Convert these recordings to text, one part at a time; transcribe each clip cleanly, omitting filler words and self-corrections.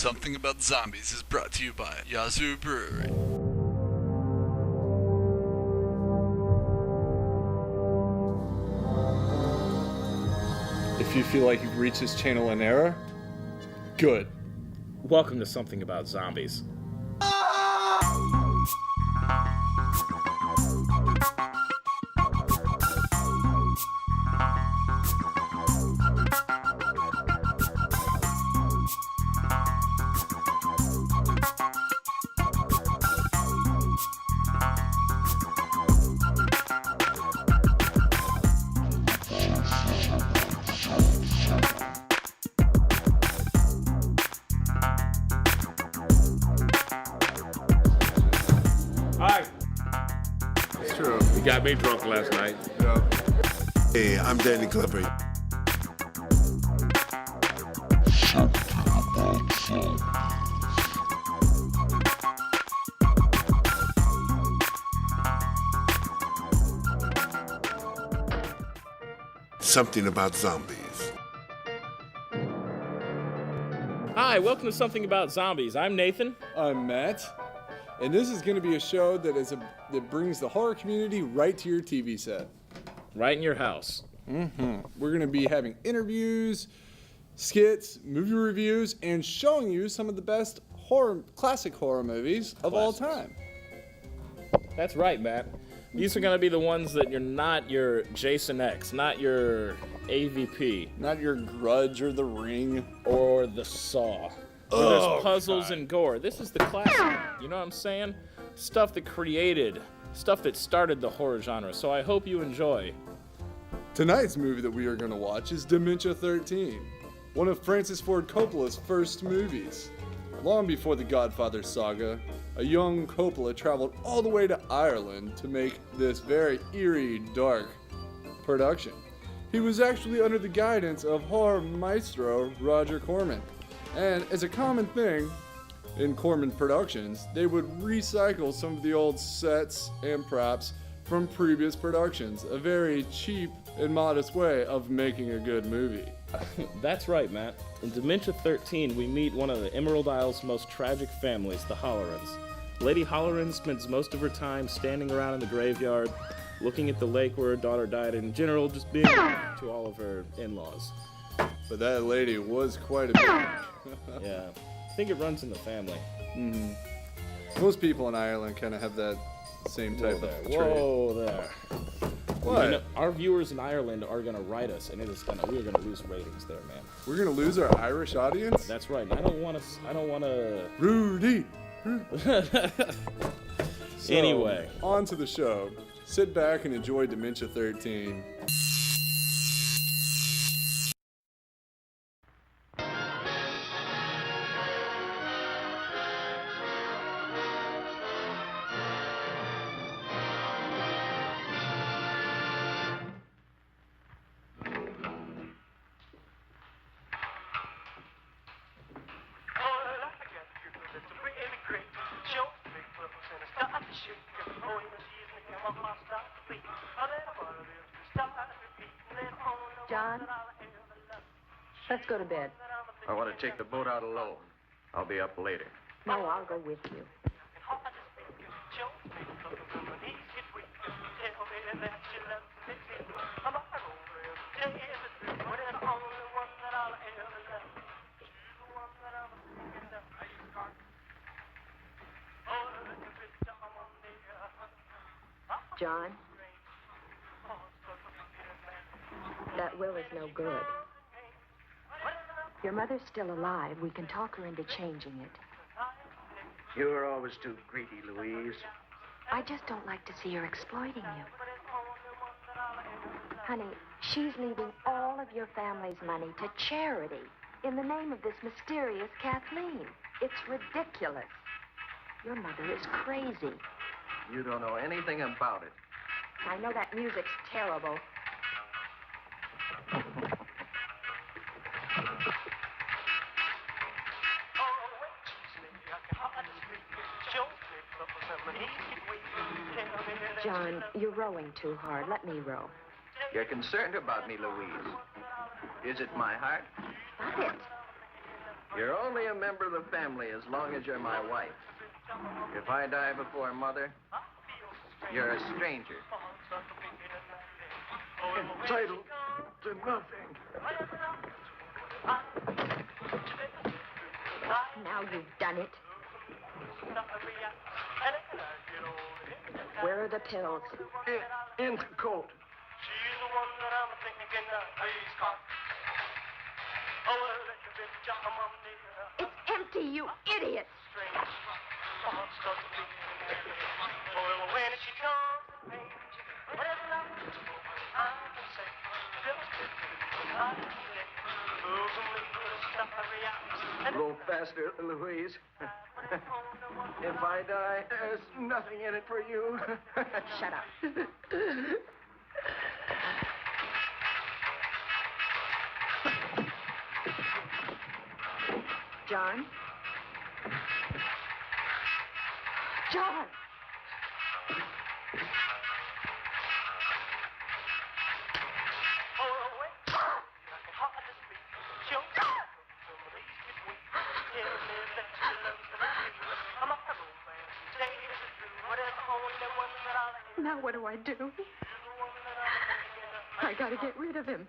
Something About Zombies is brought to you by Yazoo Brewery. If you feel like you've reached this channel in error, good. Welcome to Something About Zombies. Got me drunk last night. Yeah. Hey, I'm Danny Glover. Something About Zombies. Hi, welcome to Something About Zombies. I'm Nathan. I'm Matt, and this is going to be a show that brings the horror community right to your TV set. Right in your house. Mm-hmm. We're going to be having interviews, skits, movie reviews, and showing you some of the best classic horror movies of all time. That's right, Matt. These are going to be the ones that you're not your Jason X, not your AVP. Not your Grudge or The Ring. Or The Saw. Where there's puzzles and gore. This is the classic. You know what I'm saying? Stuff that started the horror genre. So I hope you enjoy. Tonight's movie that we are going to watch is Dementia 13, one of Francis Ford Coppola's first movies. Long before the Godfather saga, a young Coppola traveled all the way to Ireland to make this very eerie, dark production. He was actually under the guidance of horror maestro Roger Corman. And as a common thing in Corman productions, they would recycle some of the old sets and props from previous productions, a very cheap and modest way of making a good movie. That's right, Matt. In Dementia 13, we meet one of the Emerald Isle's most tragic families, the Hollorans. Lady Halloran spends most of her time standing around in the graveyard, looking at the lake where her daughter died, and in general, just being to all of her in-laws. But that lady was quite a bit. Yeah, I think it runs in the family. Mm-hmm. Most people in Ireland kind of have that same type of trait. Whoa there. What? You know, our viewers in Ireland are gonna write us, and we're gonna lose ratings there, man. We're gonna lose our Irish audience? That's right. I don't wanna. Rudy. So, anyway, on to the show. Sit back and enjoy Dementia 13. John, let's go to bed. I want to take the boat out alone. I'll be up later. No, I'll go with you. John, that will is no good. Your mother's still alive. We can talk her into changing it. You're always too greedy, Louise. I just don't like to see her exploiting you. Honey, she's leaving all of your family's money to charity in the name of this mysterious Kathleen. It's ridiculous. Your mother is crazy. You don't know anything about it. I know that music's terrible. John, you're rowing too hard. Let me row. You're concerned about me, Louise. Is it my heart? Stop it. You're only a member of the family as long as you're my wife. If I die before Mother, you're a stranger. Entitled to nothing. Now you've done it. Where are the pills? In the coat. It's empty, you idiot! A little faster, Louise. If I die, there's nothing in it for you. Shut up. John? John! Now what do I do? I gotta get rid of him.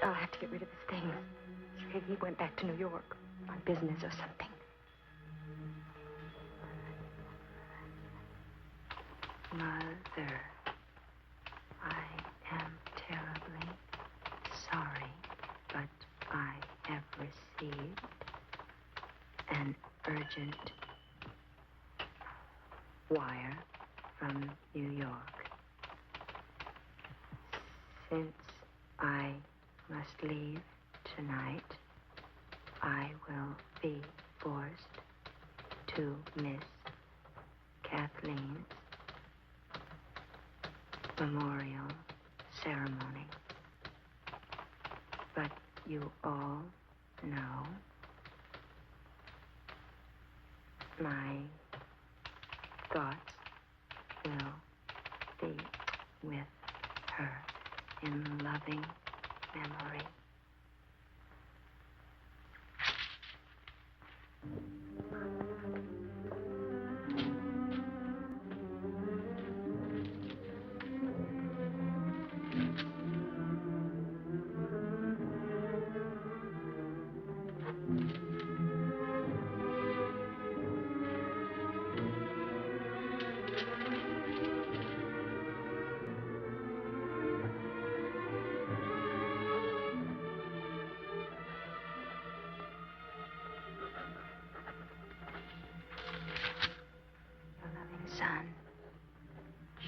I'll have to get rid of his things. He went back to New York on business or something. Mother, I am terribly sorry, but I have received an urgent wire from New York. Since I must leave tonight, I will be forced to miss Kathleen's memorial ceremony. But you all know my thoughts will be with her in loving memory.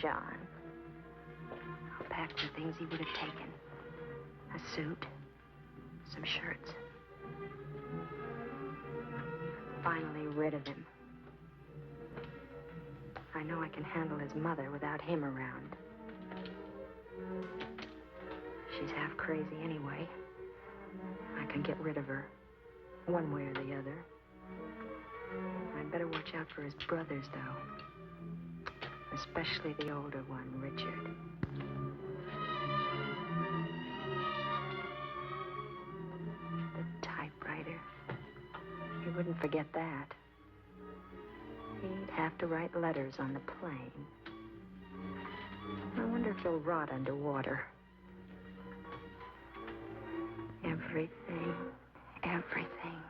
John. I'll pack the things he would have taken. A suit, some shirts. Finally rid of him. I know I can handle his mother without him around. She's half crazy anyway. I can get rid of her, one way or the other. I'd better watch out for his brothers, though. Especially the older one, Richard. The typewriter. He wouldn't forget that. He'd have to write letters on the plane. I wonder if he'll rot underwater. Everything. Everything.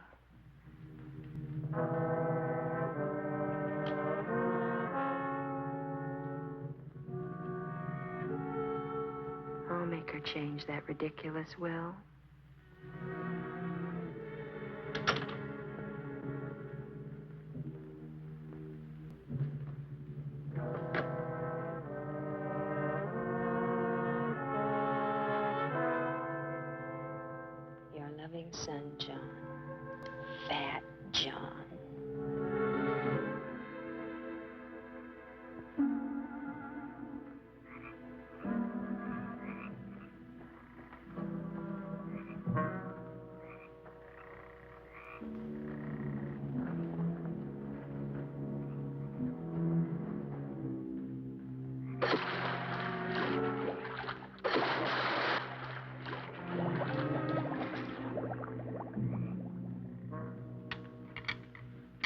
I'll make her change that ridiculous will. Your loving son, John. Fat John.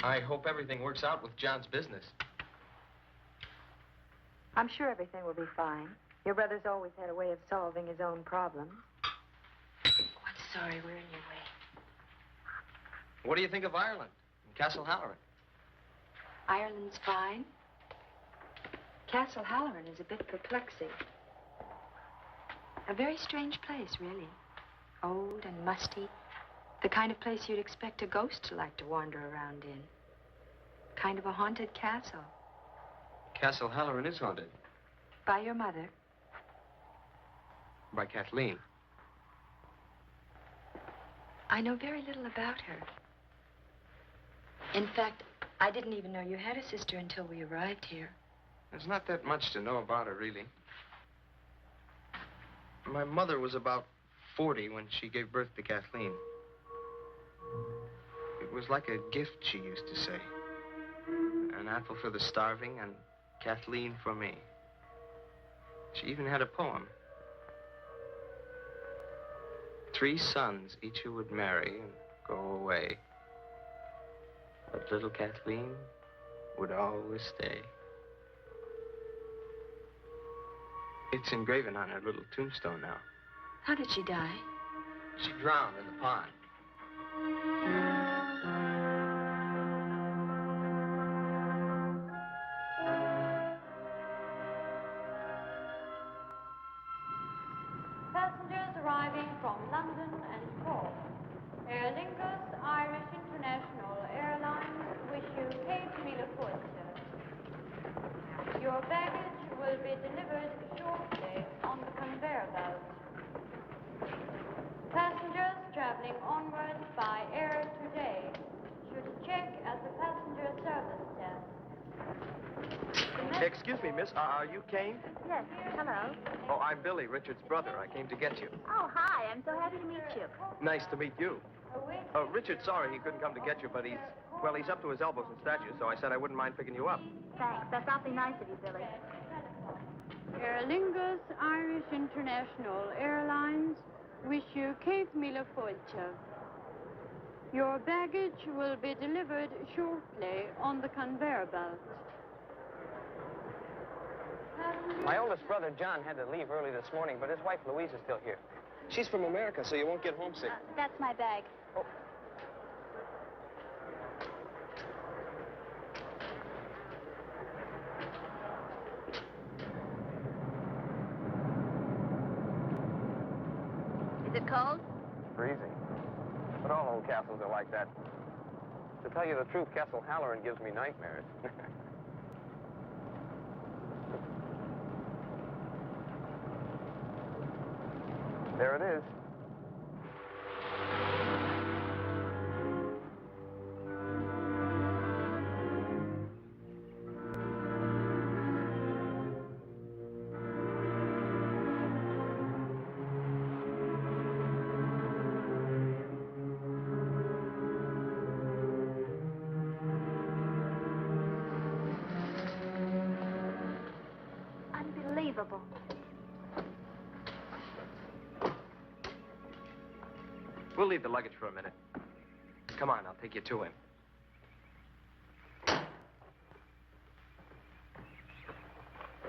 I hope everything works out with John's business. I'm sure everything will be fine. Your brother's always had a way of solving his own problems. Oh, I'm sorry, we're in your way. What do you think of Ireland and Castle Halloran? Ireland's fine. Castle Halloran is a bit perplexing. A very strange place, really. Old and musty. The kind of place you'd expect a ghost to like to wander around in. Kind of a haunted castle. Castle Halloran is haunted. By your mother. By Kathleen. I know very little about her. In fact, I didn't even know you had a sister until we arrived here. There's not that much to know about her, really. My mother was about 40 when she gave birth to Kathleen. It was like a gift, she used to say. An apple for the starving and Kathleen for me. She even had a poem. 3 sons, each who would marry and go away. But little Kathleen would always stay. It's engraven on her little tombstone now. How did she die? She drowned in the pond. Passengers arriving from London and Cork. Aer Lingus Irish International Airlines wish you Cape Milleford. Your baggage will be delivered shortly on the conveyor belt. Passengers traveling onwards by air today should check at the passenger service desk. Excuse me, miss. Are you Kane? Yes, hello. Oh, I'm Billy, Richard's brother. I came to get you. Oh, hi. I'm so happy to meet you. Nice to meet you. Richard's sorry he couldn't come to get you, but he's up to his elbows in statues, so I said I wouldn't mind picking you up. Thanks. That's awfully nice of you, Billy. Aer Lingus Irish International Airlines wish you Cape Milleford. Your baggage will be delivered shortly on the conveyor belt. My oldest brother, John, had to leave early this morning, but his wife, Louise, is still here. She's from America, so you won't get homesick. That's my bag. Oh. Is it cold? Freezing. But all old castles are like that. To tell you the truth, Castle Halloran gives me nightmares. There it is. Unbelievable. We'll leave the luggage for a minute. Come on, I'll take you to him.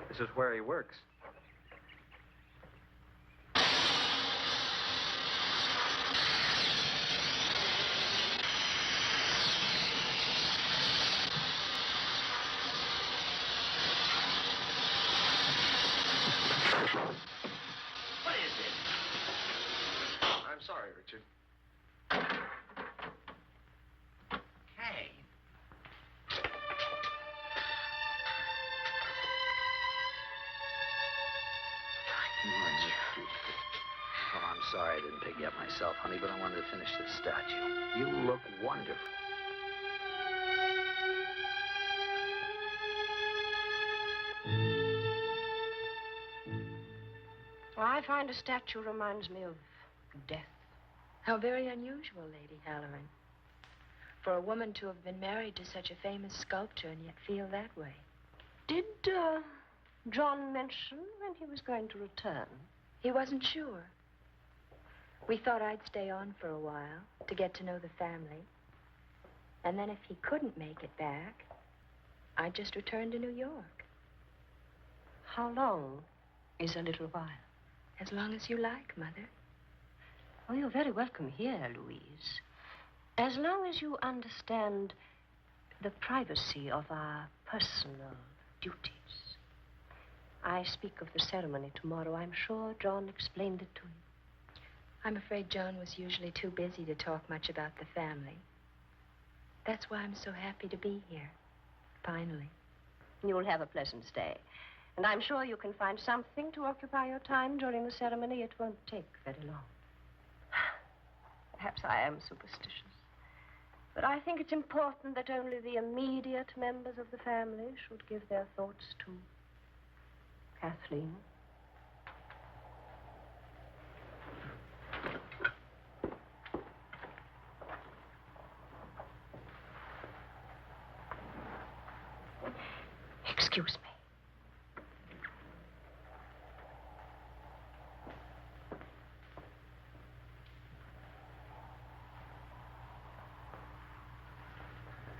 This is where he works. What is it? I'm sorry, Richard. Hey. Well, I'm sorry I didn't pick you up myself, honey, but I wanted to finish this statue. You look wonderful. Well, I find a statue reminds me of death. How very unusual, Lady Halloran. For a woman to have been married to such a famous sculptor and yet feel that way. Did John mention when he was going to return? He wasn't sure. We thought I'd stay on for a while to get to know the family. And then if he couldn't make it back, I'd just return to New York. How long is a little while? As long as you like, Mother. Oh, you're very welcome here, Louise. As long as you understand the privacy of our personal duties. I speak of the ceremony tomorrow. I'm sure John explained it to you. I'm afraid John was usually too busy to talk much about the family. That's why I'm so happy to be here. Finally. You'll have a pleasant stay. And I'm sure you can find something to occupy your time during the ceremony. It won't take very long. Perhaps I am superstitious. But I think it's important that only the immediate members of the family should give their thoughts to Kathleen. Excuse me.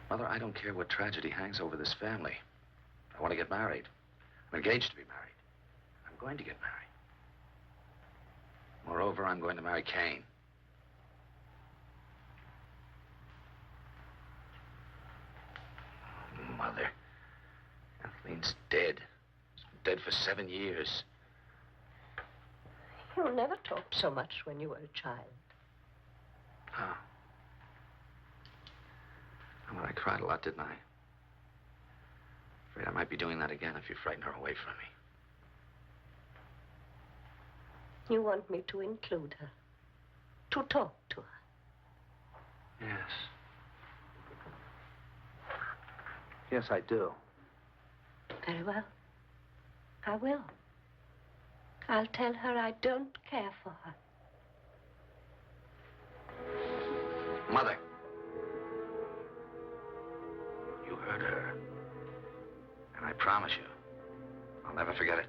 Mother, I don't care what tragedy hangs over this family. I want to get married. I'm engaged to be married. I'm going to get married. Moreover, I'm going to marry Kane. Mother, Kathleen's dead. She's been dead for 7 years. You never talked so much when you were a child. Oh. Well, I cried a lot, didn't I? Afraid I might be doing that again if you frighten her away from me. You want me to include her, to talk to her. Yes. Yes, I do. Very well. I will. I'll tell her I don't care for her. Mother. You heard her. And I promise you, I'll never forget it.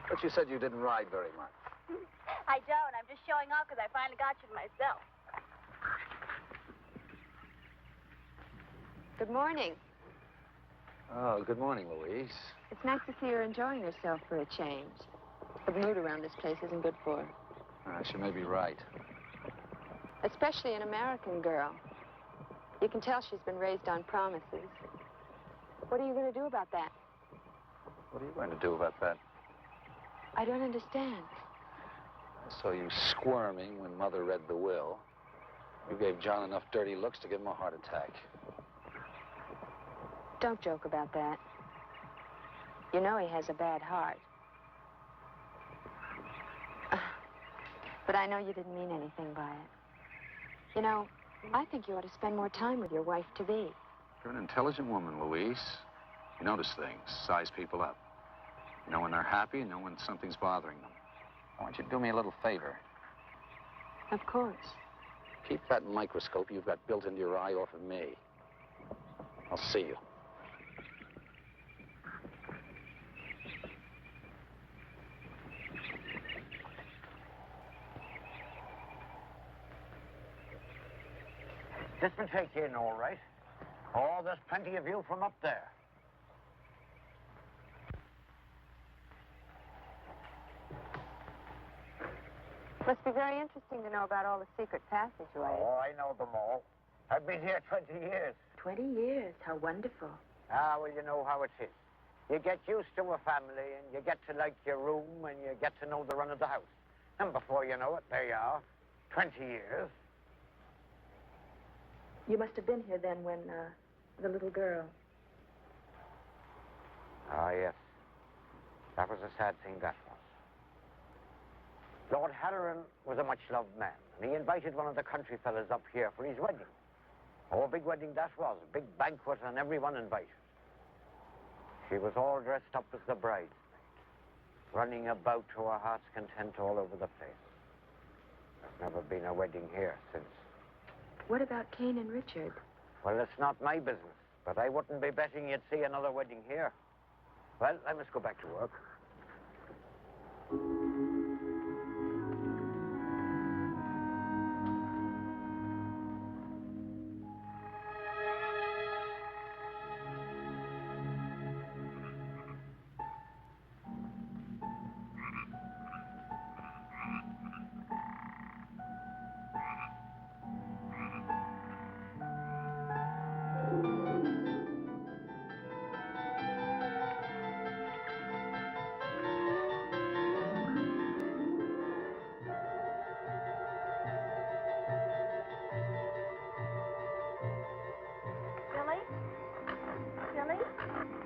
But you said you didn't ride very much. I don't. I'm just showing off because I finally got you to myself. Good morning. Oh, good morning, Louise. It's nice to see you're enjoying yourself for a change. The mood around this place isn't good for her. She may be right. Especially an American girl. You can tell she's been raised on promises. What are you going to do about that? What are you going to do about that? I don't understand. I saw you squirming when Mother read the will. You gave John enough dirty looks to give him a heart attack. Don't joke about that. You know he has a bad heart. But I know you didn't mean anything by it. You know, I think you ought to spend more time with your wife-to-be. You're an intelligent woman, Louise. You notice things, size people up. You know when they're happy and know when something's bothering them. I want you to do me a little favor. Of course. Keep that microscope you've got built into your eye off of me. I'll see you. This will take you in all right. Oh, there's plenty of view from up there. Must be very interesting to know about all the secret passageways. Oh, I know them all. I've been here 20 years. 20 years. How wonderful. Ah, well, you know how it is. You get used to a family, and you get to like your room, and you get to know the run of the house. And before you know it, there you are. 20 years. You must have been here then when, the little girl. Ah, yes. That was a sad thing, that was. Lord Halloran was a much-loved man, and he invited one of the country fellas up here for his wedding. Oh, a big wedding that was, a big banquet, and everyone invited. She was all dressed up as the bridesmaid, running about to her heart's content all over the place. There's never been a wedding here since. What about Cain and Richard? Well, it's not my business, but I wouldn't be betting you'd see another wedding here. Well, I must go back to work.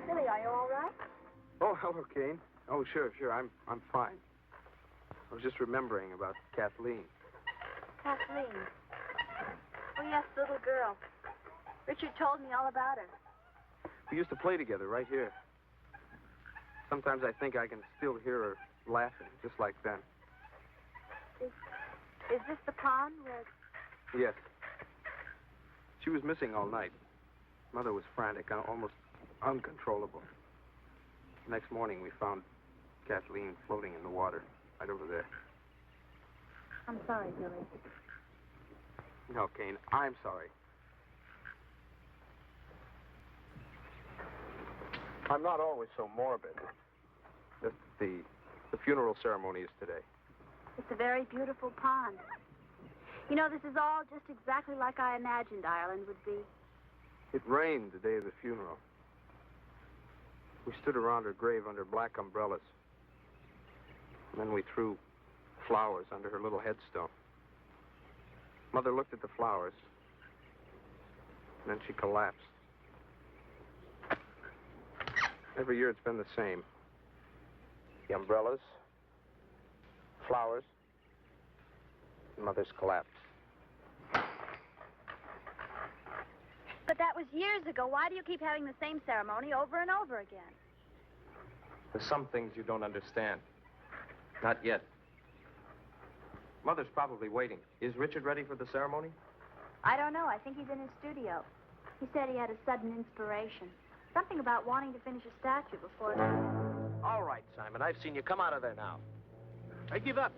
Billy, are you all right? Oh, hello, Kane. Oh, sure. I'm fine. I was just remembering about Kathleen. Kathleen. Oh, yes, the little girl. Richard told me all about her. We used to play together right here. Sometimes I think I can still hear her laughing, just like then. Is this the pond where... Yes. She was missing all night. Mother was frantic, almost uncontrollable. The next morning, we found Kathleen floating in the water right over there. I'm sorry, Billy. No, Kane, I'm sorry. I'm not always so morbid. The funeral ceremony is today. It's a very beautiful pond. You know, this is all just exactly like I imagined Ireland would be. It rained the day of the funeral. We stood around her grave under black umbrellas. And then we threw flowers under her little headstone. Mother looked at the flowers. And then she collapsed. Every year it's been the same. The umbrellas, flowers, and Mother's collapse. But that was years ago. Why do you keep having the same ceremony over and over again? There's some things you don't understand. Not yet. Mother's probably waiting. Is Richard ready for the ceremony? I don't know. I think he's in his studio. He said he had a sudden inspiration. Something about wanting to finish a statue before... All right, Simon. I've seen you. Come out of there now. I give up.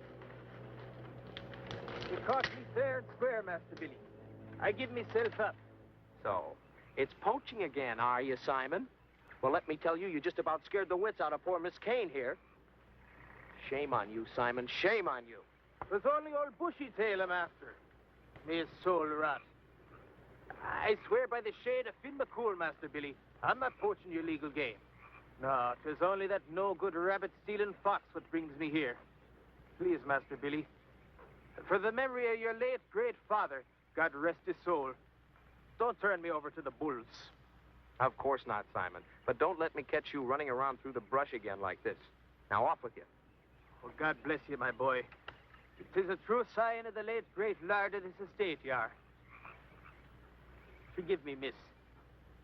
You caught me fair and square, Master Billy. I give myself up. So, it's poaching again, are you, Simon? Well, let me tell you, you just about scared the wits out of poor Miss Kane here. Shame on you, Simon. Shame on you. It was only old Bushy Tail I'm after. May his soul rot. I swear by the shade of Finn McCool, Master Billy, I'm not poaching your legal game. No, 'tis only that no-good rabbit-stealing fox what brings me here. Please, Master Billy, for the memory of your late great father, God rest his soul, don't turn me over to the bulls. Of course not, Simon. But don't let me catch you running around through the brush again like this. Now, off with you. Well, God bless you, my boy. 'Tis a true sign of the late great lord of this estate, you are. Forgive me, miss.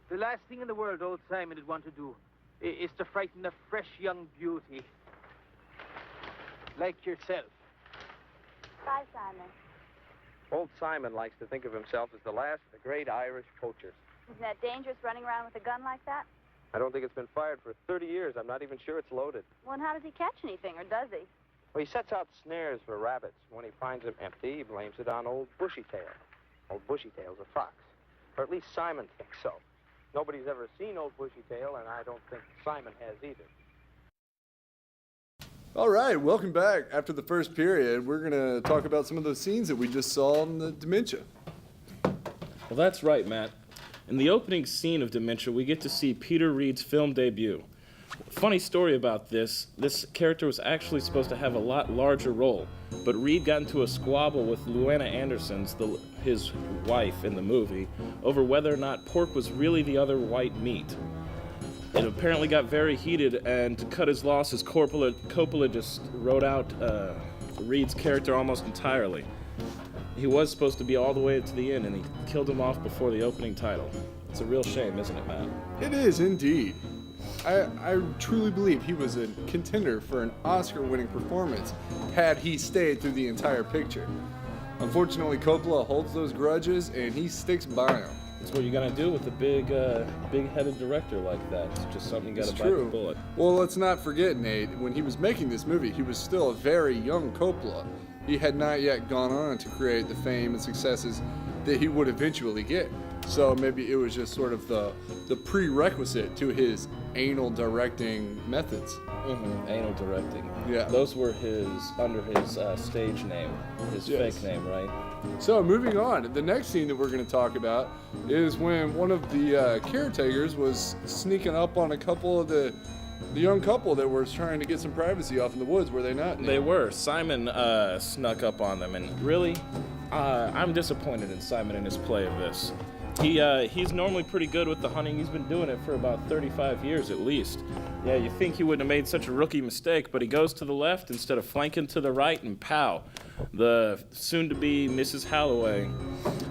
The last thing in the world old Simon would want to do is to frighten a fresh young beauty like yourself. Bye, Simon. Old Simon likes to think of himself as the last of the great Irish poachers. Isn't that dangerous running around with a gun like that? I don't think it's been fired for 30 years. I'm not even sure it's loaded. Well, and how does he catch anything, or does he? Well, he sets out snares for rabbits. When he finds them empty, he blames it on old Bushytail. Old Bushytail's a fox. Or at least Simon thinks so. Nobody's ever seen old Bushytail, and I don't think Simon has either. All right, welcome back. After the first period, we're going to talk about some of those scenes that we just saw in the Dementia. Well, that's right, Matt. In the opening scene of Dementia, we get to see Peter Reed's film debut. Funny story about this character was actually supposed to have a lot larger role, but Reed got into a squabble with Luana Anderson, his wife in the movie, over whether or not pork was really the other white meat. It apparently got very heated, and to cut his losses, Coppola just wrote out Reed's character almost entirely. He was supposed to be all the way to the end, and he killed him off before the opening title. It's a real shame, isn't it, Matt? It is, indeed. I truly believe he was a contender for an Oscar-winning performance had he stayed through the entire picture. Unfortunately, Coppola holds those grudges, and he sticks by them. That's what you gotta do with a big-headed director like that. It's just something you gotta bite the bullet. Well, let's not forget, Nate, when he was making this movie, he was still a very young Coppola. He had not yet gone on to create the fame and successes that he would eventually get. So maybe it was just sort of the prerequisite to his anal directing methods. Mm-hmm. Anal directing. Yeah. Those were under his stage name, his fake name, right? So moving on, the next scene that we're going to talk about is when one of the caretakers was sneaking up on a couple of the young couple that was trying to get some privacy off in the woods, were they not? They were. Simon snuck up on them, and really, I'm disappointed in Simon in his play of this. He's normally pretty good with the hunting. He's been doing it for about 35 years at least. Yeah, you think he wouldn't have made such a rookie mistake, but he goes to the left instead of flanking to the right, and pow. The soon-to-be Mrs. Holloway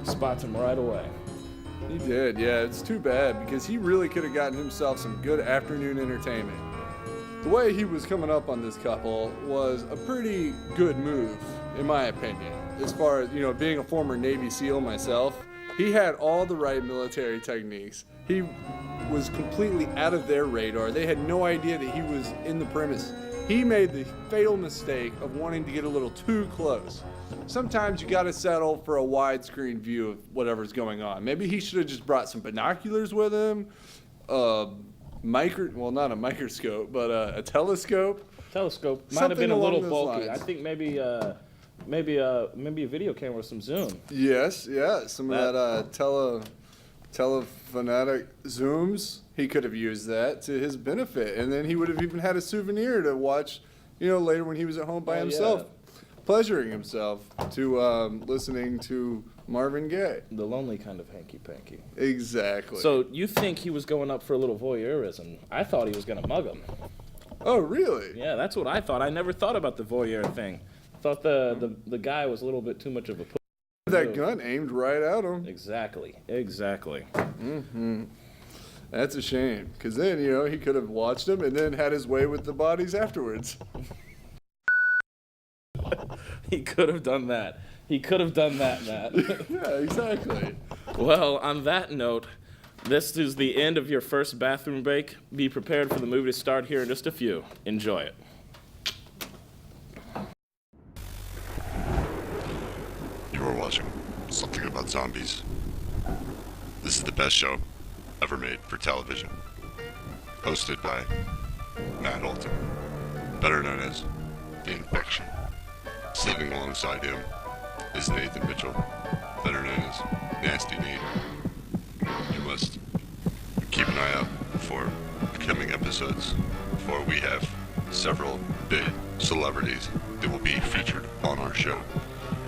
spots him right away. He did, yeah. It's too bad because he really could have gotten himself some good afternoon entertainment. The way he was coming up on this couple was a pretty good move, in my opinion. As far as, being a former Navy SEAL myself, he had all the right military techniques. He was completely out of their radar. They had no idea that he was in the premise. He made the fatal mistake of wanting to get a little too close. Sometimes you gotta settle for a widescreen view of whatever's going on. Maybe he should have just brought some binoculars with him, not a microscope, but a telescope. Telescope might have been a little bulky. I think maybe a video camera with some zoom. Yes, yeah, some of that telephonetic zooms. He could have used that to his benefit, and then he would have even had a souvenir to watch, later when he was at home by himself, pleasuring himself to listening to Marvin Gaye. The lonely kind of hanky-panky. Exactly. So you think he was going up for a little voyeurism? I thought he was going to mug him. Oh, really? Yeah, that's what I thought. I never thought about the voyeur thing. Thought the guy was a little bit too much of a pussy. That gun aimed right at him. Exactly. Mm-hmm. That's a shame, because then, he could have watched him and then had his way with the bodies afterwards. He could have done that. Matt. Yeah, exactly. Well, on that note, this is the end of your first bathroom break. Be prepared for the movie to start here in just a few. Enjoy it. You are watching Something About Zombies. This is the best show ever made for television. Hosted by Matt Alton, better known as The Infection. Sleeping alongside him is Nathan Mitchell, better known as Nasty Nate. keep an eye out for coming episodes, for we have several big celebrities that will be featured on our show,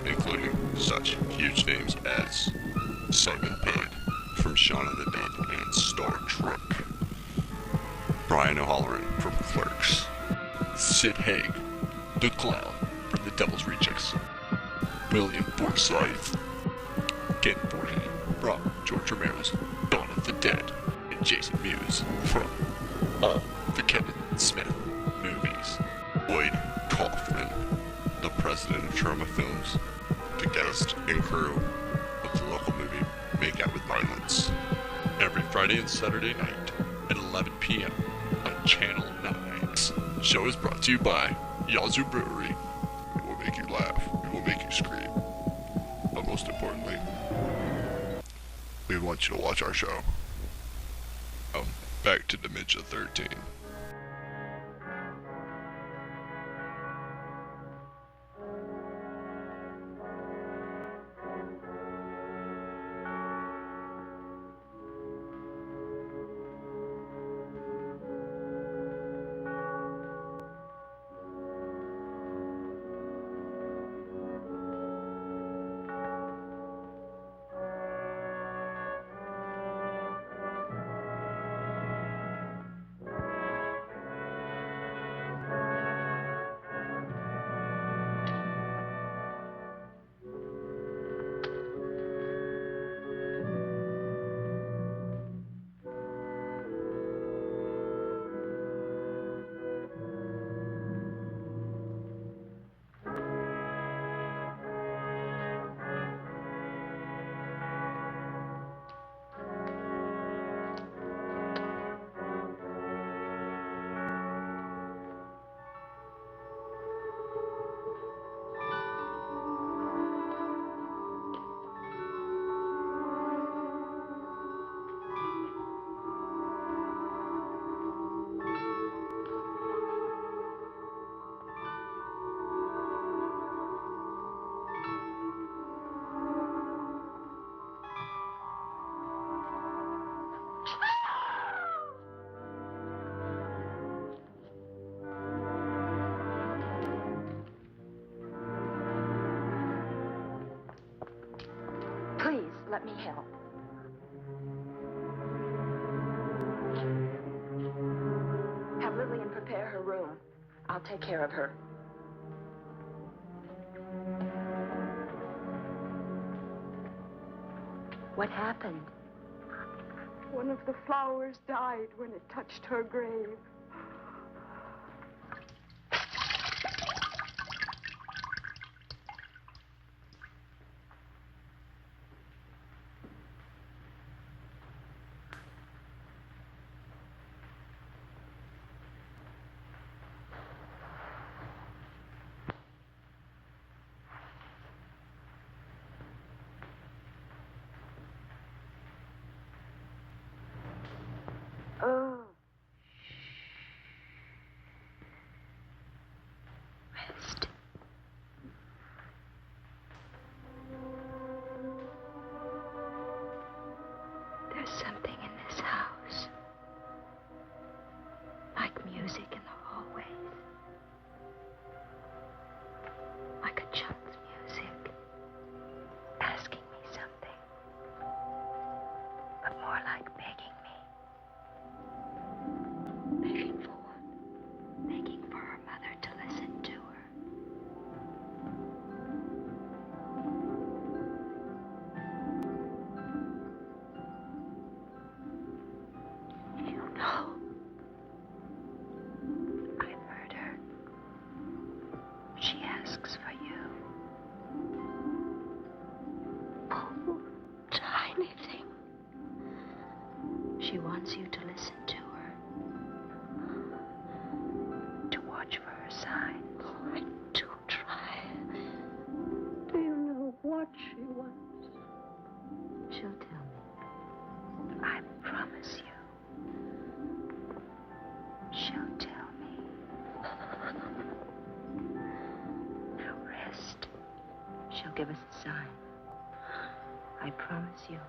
including such huge names as Simon Pegg from Shaun of the Dead and Star Trek, Brian O'Halloran from Clerks, Sid Haig, the Clown from The Devil's Rejects, William Forsythe, Ken Voorhees from George Romero's Dawn of the Dead, and Jason Mewes from the Kevin Smith movies, Boyd Kaufman, the president of Trauma Films, the cast and crew of the local movie Make Out with Violence, every Friday and Saturday night at 11 p.m. on Channel 9. The show is brought to you by Yazoo Brewery. It will make you laugh, it will make you scream, but most importantly, we want you to watch our show. Back to Dementia 13. Please, let me help. Have Lillian prepare her room. I'll take care of her. What happened? One of the flowers died when it touched her grave. Oh. Rest. There's something in this house. Like music in the hallways. Like a child's music. Asking me something. But more like begging me. Begging for what? Begging for her mother to listen to her. You know, I've heard her. She asks for you. Oh, tiny thing. She wants you to listen to her. To watch for her signs. Oh, I do try. Do you know what she wants? She'll tell me. I promise you. She'll tell me. Now rest. She'll give us a sign. I promise you.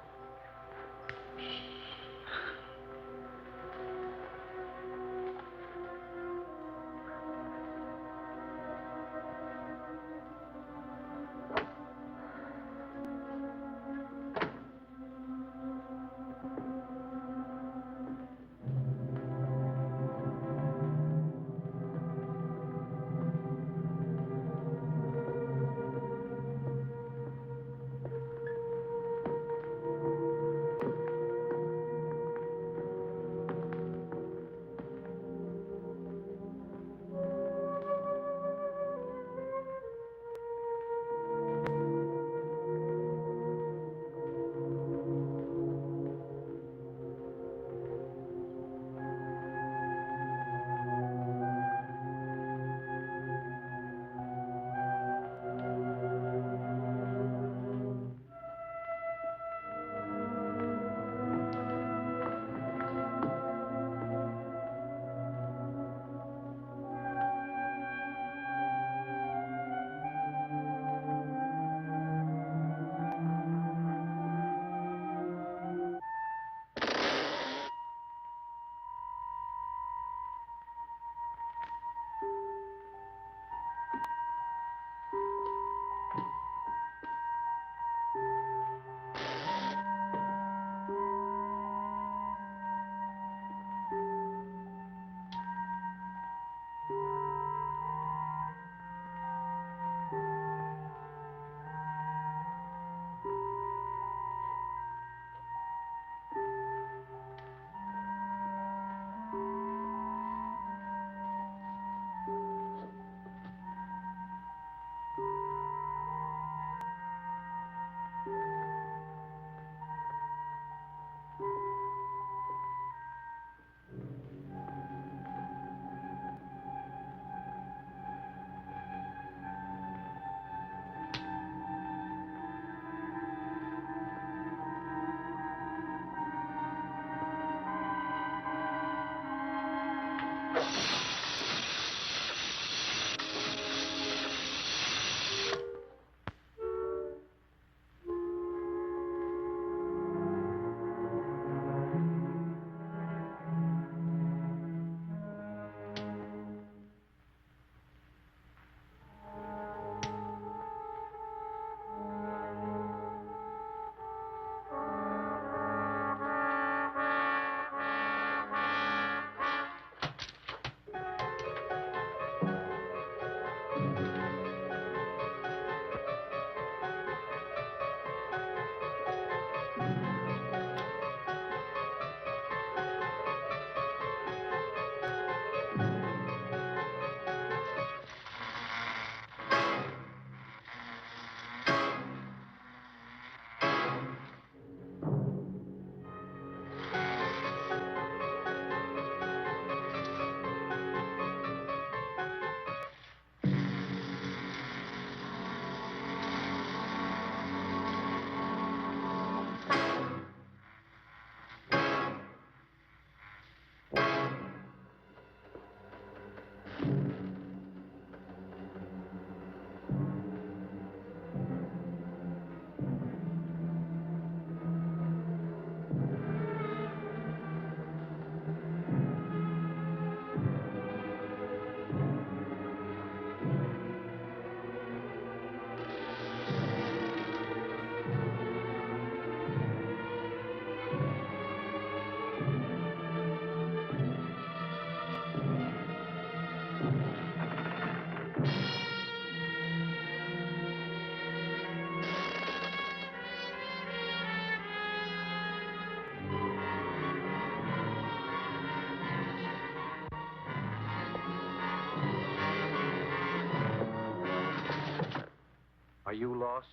Are you lost?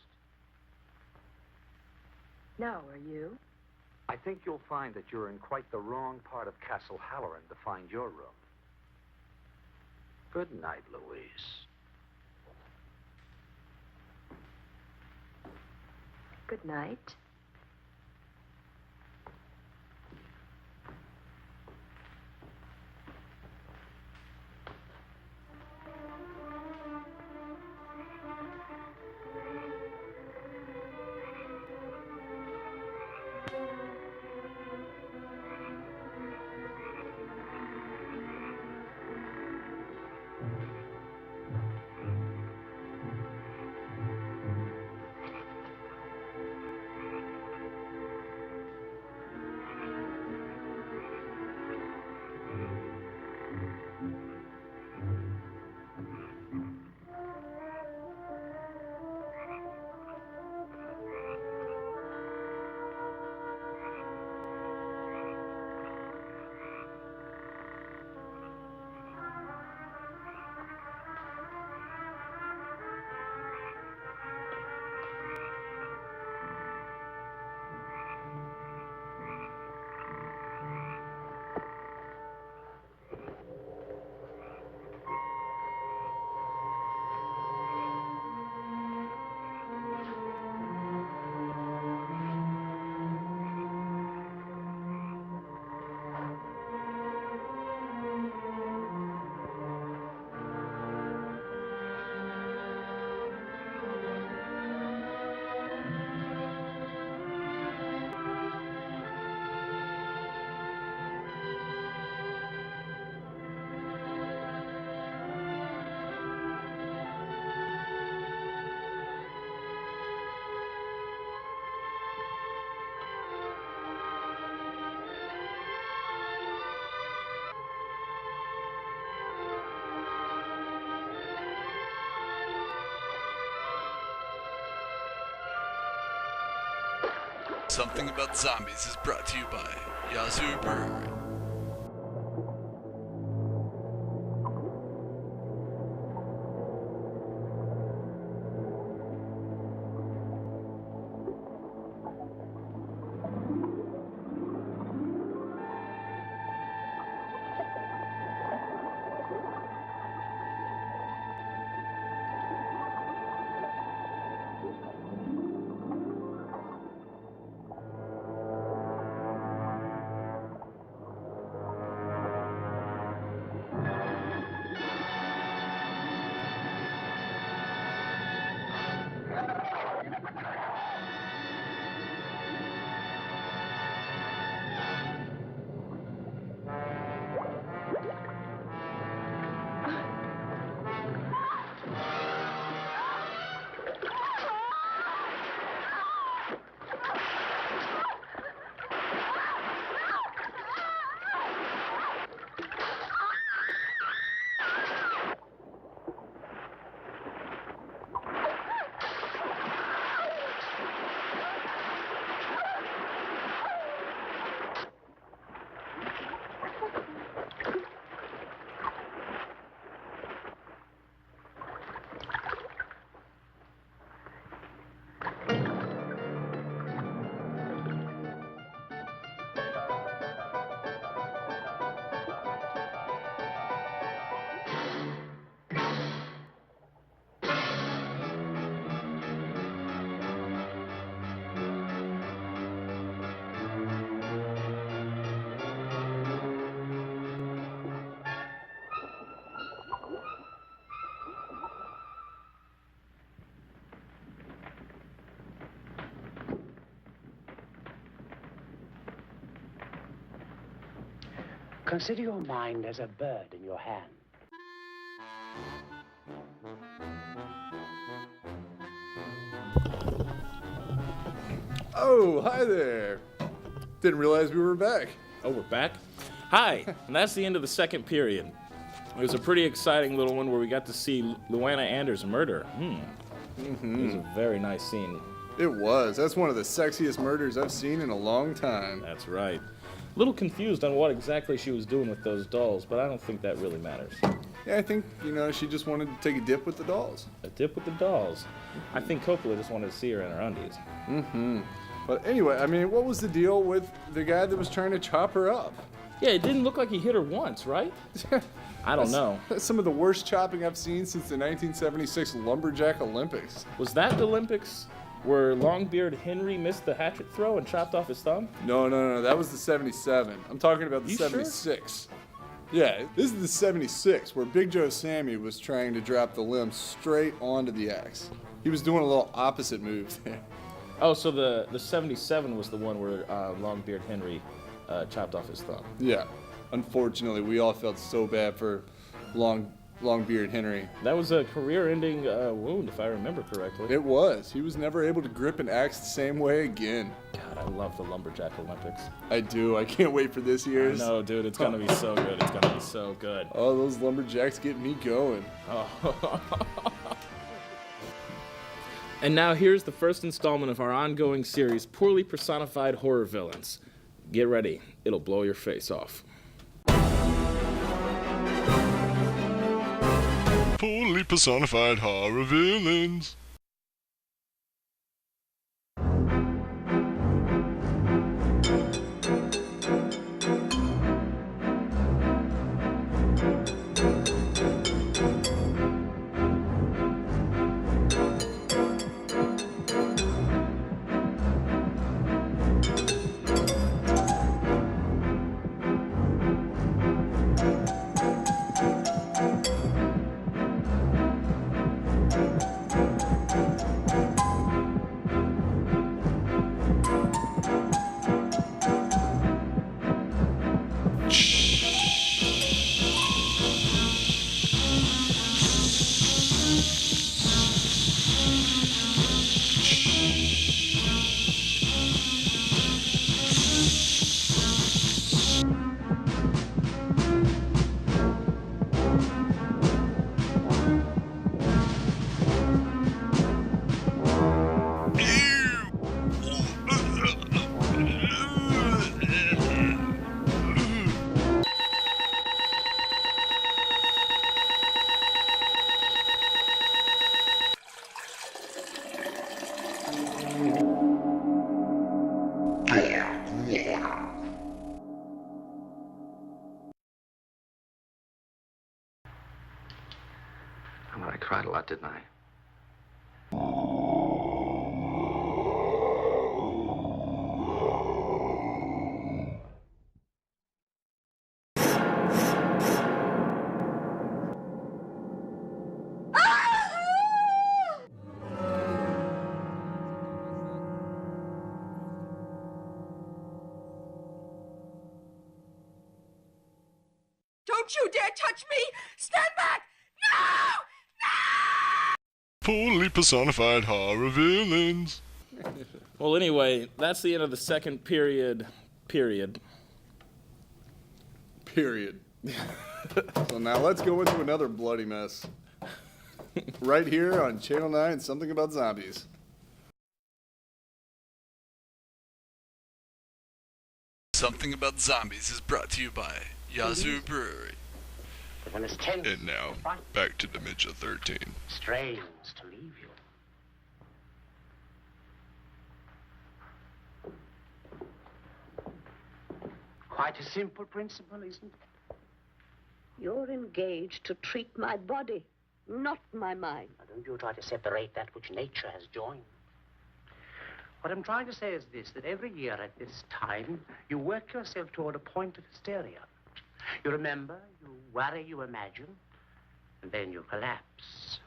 No, are you? I think you'll find that you're in quite the wrong part of Castle Halloran to find your room. Good night, Louise. Good night. Something About Zombies is brought to you by Yazoo Brewery. Consider your mind as a bird in your hand. Oh, hi there. Didn't realize we were back. Oh, we're back? Hi, and that's the end of the second period. It was a pretty exciting little one where we got to see Luana Anders murder. It was a very nice scene. It was. That's one of the sexiest murders I've seen in a long time. That's right. A little confused on what exactly she was doing with those dolls, but I don't think that really matters. Yeah, I think, she just wanted to take a dip with the dolls. A dip with the dolls? I think Coppola just wanted to see her in her undies. Mm-hmm. But anyway, I mean, what was the deal with the guy that was trying to chop her up? Yeah, it didn't look like he hit her once, right? I don't know. That's some of the worst chopping I've seen since the 1976 Lumberjack Olympics. Was that the Olympics where Longbeard Henry missed the hatchet throw and chopped off his thumb? No, that was the 77. I'm talking about the You 76. Sure? Yeah, this is the 76 where Big Joe Sammy was trying to drop the limb straight onto the axe. He was doing a little opposite move there. Oh, so the 77 was the one where Longbeard Henry chopped off his thumb. Yeah. Unfortunately, we all felt so bad for Longbeard Henry. That was a career-ending wound, if I remember correctly. It was. He was never able to grip an axe the same way again. God, I love the Lumberjack Olympics. I do. I can't wait for this year's. No, dude, it's gonna be so good. It's gonna be so good. Oh, those Lumberjacks get me going. Oh. And now here's the first installment of our ongoing series, Poorly Personified Horror Villains. Get ready. It'll blow your face off. Poorly personified horror villains. I cried a lot, didn't I? Don't you dare touch me! Stand back! No! Poorly personified horror villains. Well, anyway, that's the end of the second period. So now let's go into another bloody mess. Right here on Channel 9, Something About Zombies. Something About Zombies is brought to you by Yazoo Brewery. And now, back to Dementia 13. Strange to leave you. Quite a simple principle, isn't it? You're engaged to treat my body, not my mind. Now, don't you try to separate that which nature has joined. What I'm trying to say is this, that every year at this time, you work yourself toward a point of hysteria. You remember, you worry, you imagine, and then you collapse.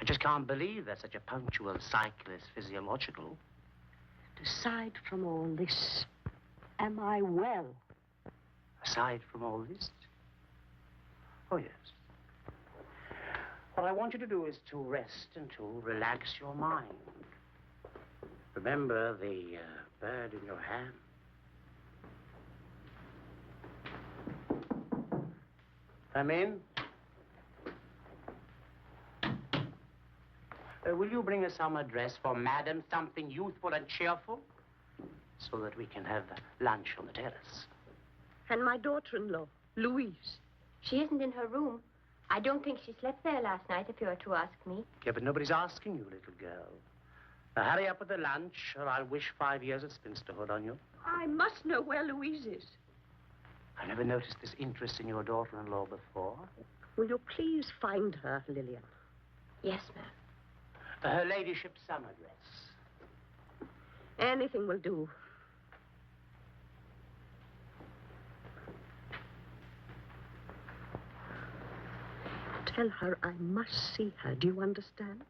I just can't believe that such a punctual cycle is physiological. Aside from all this, am I well? Aside from all this? Oh, yes. What I want you to do is to rest and to relax your mind. Remember the bird in your hand. Come in. Will you bring us some address for Madam, something youthful and cheerful? so that we can have lunch on the terrace. And my daughter-in-law, Louise. She isn't in her room. I don't think she slept there last night, if you were to ask me. Yeah, but nobody's asking you, little girl. Now, hurry up with the lunch, or I'll wish 5 years of spinsterhood on you. I must know where Louise is. I've never noticed this interest in your daughter-in-law before. Will you please find her, Lillian? Yes, ma'am. Her ladyship's summer dress. Anything will do. Tell her I must see her. Do you understand?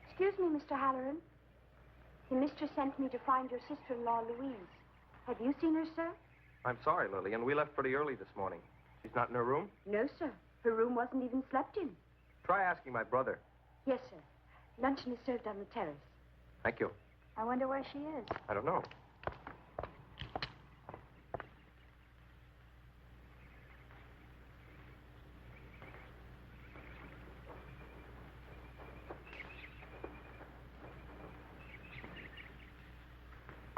Excuse me, Mr. Halloran. Your mistress sent me to find your sister-in-law, Louise. Have you seen her, sir? I'm sorry, Lillian. We left pretty early this morning. She's not in her room? No, sir. Her room wasn't even slept in. Try asking my brother. Yes, sir. Luncheon is served on the terrace. Thank you. I wonder where she is. I don't know.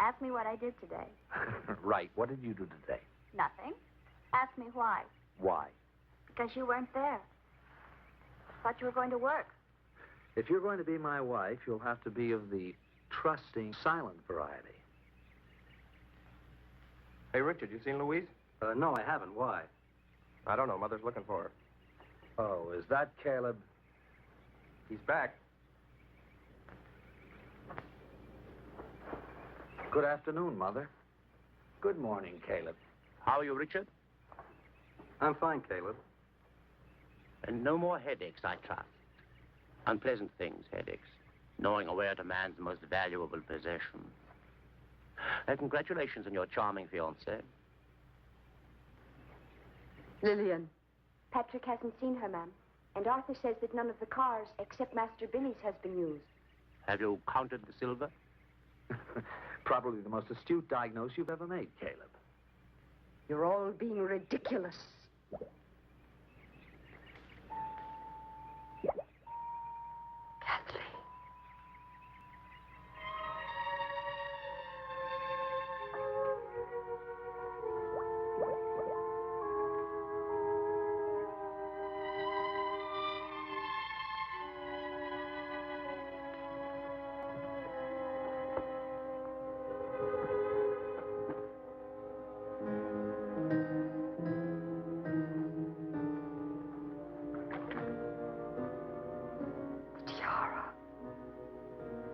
Ask me what I did today. Right. What did you do today? Nothing. Ask me why. Why? Because you weren't there. Thought you were going to work. If you're going to be my wife, you'll have to be of the trusting, silent variety. Hey, Richard, you seen Louise? No, I haven't. Why? I don't know. Mother's looking for her. Oh, is that Caleb? He's back. Good afternoon, Mother. Good morning, Caleb. How are you, Richard? I'm fine, Caleb. And no more headaches, I trust. Unpleasant things, headaches. Gnawing away at a man's most valuable possession. Congratulations on your charming fiancé. Lillian. Patrick hasn't seen her, ma'am. And Arthur says that none of the cars except Master Billy's has been used. Have you counted the silver? Probably the most astute diagnose you've ever made, Caleb. You're all being ridiculous. Kathleen.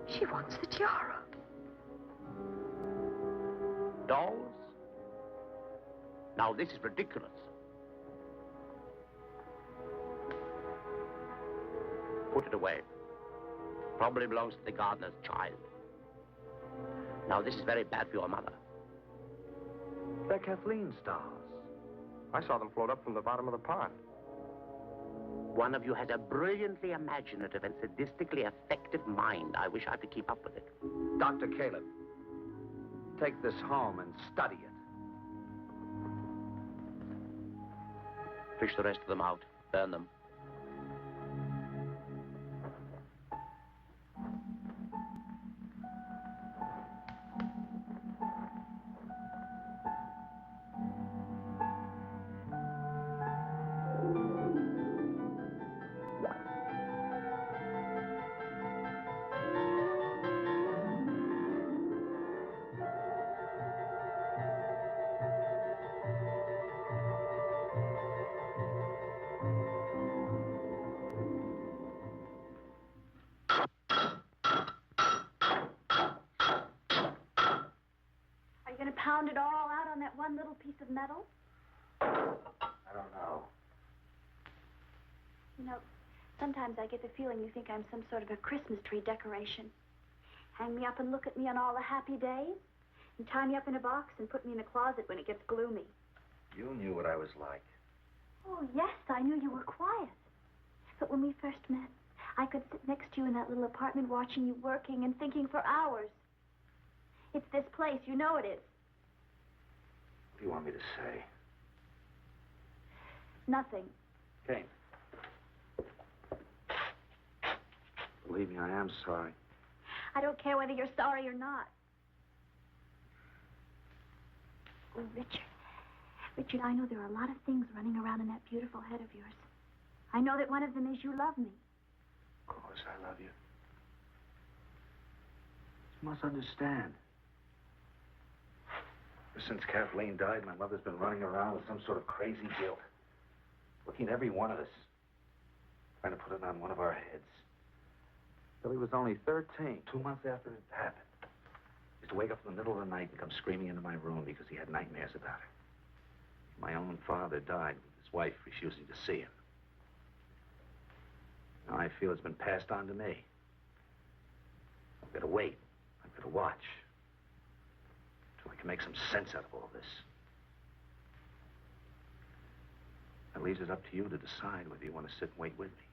She wants the tiara. Dolls? Now, this is ridiculous. Put it away. Probably belongs to the gardener's child. Now, this is very bad for your mother. They're Kathleen stars. I saw them float up from the bottom of the pond. One of you has a brilliantly imaginative and sadistically effective mind. I wish I could keep up with it. Dr. Caleb, take this home and study it. Fish the rest of them out. Burn them. Pound it all out on that one little piece of metal? I don't know. You know, sometimes I get the feeling you think I'm some sort of a Christmas tree decoration. Hang me up and look at me on all the happy days, and tie me up in a box and put me in a closet when it gets gloomy. You knew what I was like. Oh, yes, I knew you were quiet. But when we first met, I could sit next to you in that little apartment watching you working and thinking for hours. It's this place. You know it is. What do you want me to say? Nothing. Kane. Believe me, I am sorry. I don't care whether you're sorry or not. Oh, Richard. Richard, I know there are a lot of things running around in that beautiful head of yours. I know that one of them is you love me. Of course I love you. You must understand. Ever since Kathleen died, my mother's been running around with some sort of crazy guilt. Looking at every one of us. Trying to put it on one of our heads. Billy was only 13. 2 months after it happened. He used to wake up in the middle of the night and come screaming into my room because he had nightmares about her. My own father died with his wife refusing to see him. Now I feel it's been passed on to me. I've got to wait. I've got to watch. Till I can make some sense out of all this. That leaves it up to you to decide whether you want to sit and wait with me.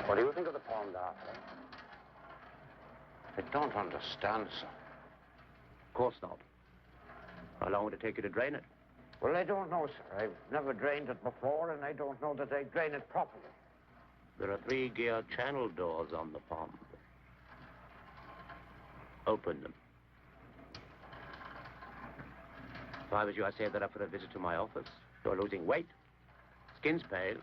What do you think of the poem, Arthur? I don't understand, sir. Of course not. How long would it take you to drain it? Well, I don't know, sir. I've never drained it before, and I don't know that I drain it properly. There are 3 gear channel doors on the pond. Open them. If I was you, I'd save that up for a visit to my office. You're losing weight. Skin's pale.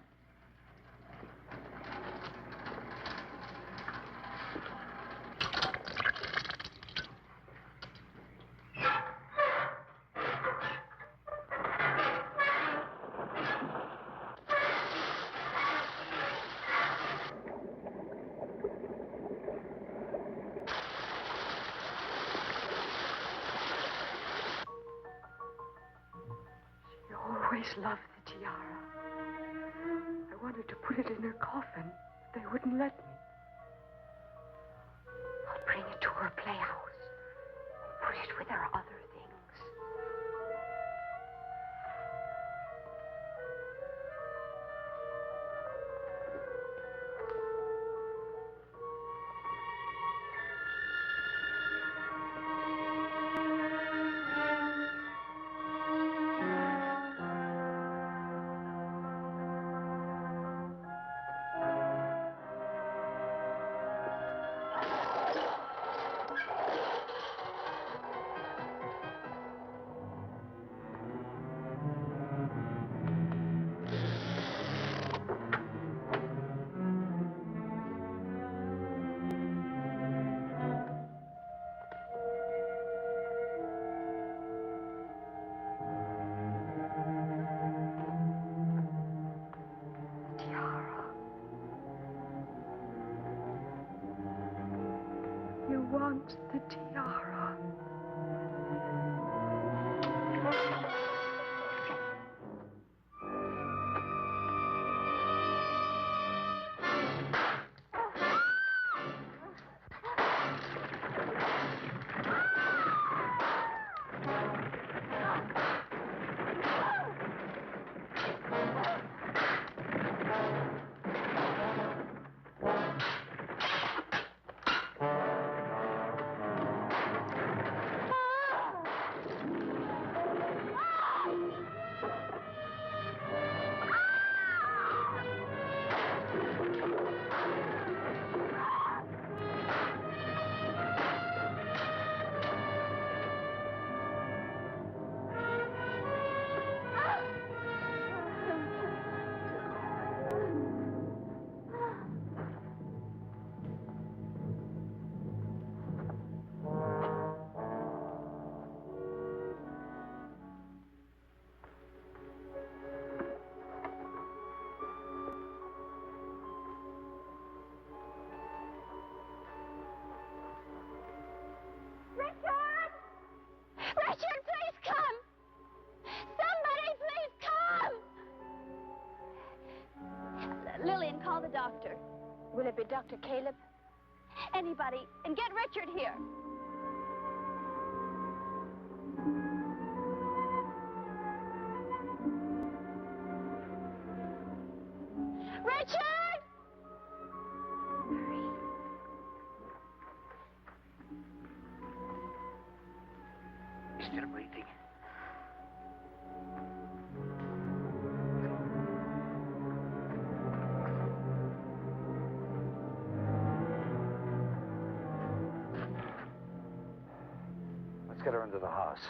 She always loved the tiara. I wanted to put it in her coffin, but they wouldn't let me. I'll bring it to her playhouse. Put it with her other things. You want the tiara. Richard, please come! Somebody, please come! Lillian, call the doctor. Will it be Dr. Caleb? Anybody, and get Richard here. Richard! He's still breathing. Let's get her into the house.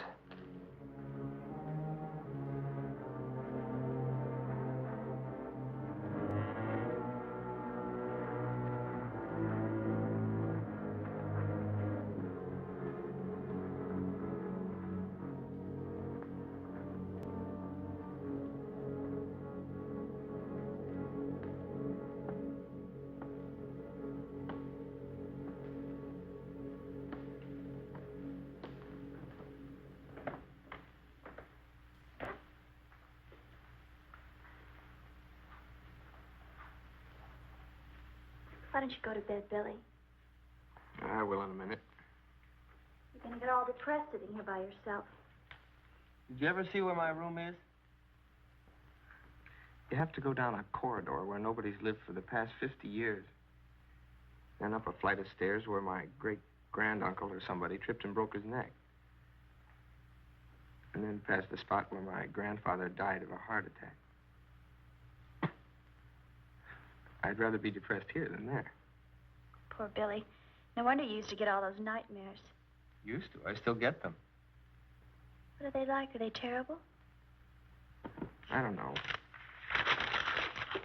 Why don't you go to bed, Billy? I will in a minute. You're going to get all depressed sitting here by yourself. Did you ever see where my room is? You have to go down a corridor where nobody's lived for the past 50 years. then up a flight of stairs where my great-granduncle or somebody tripped and broke his neck. And then past the spot where my grandfather died of a heart attack. I'd rather be depressed here than there. Poor Billy. No wonder you used to get all those nightmares. Used to. I still get them. What are they like? Are they terrible? I don't know.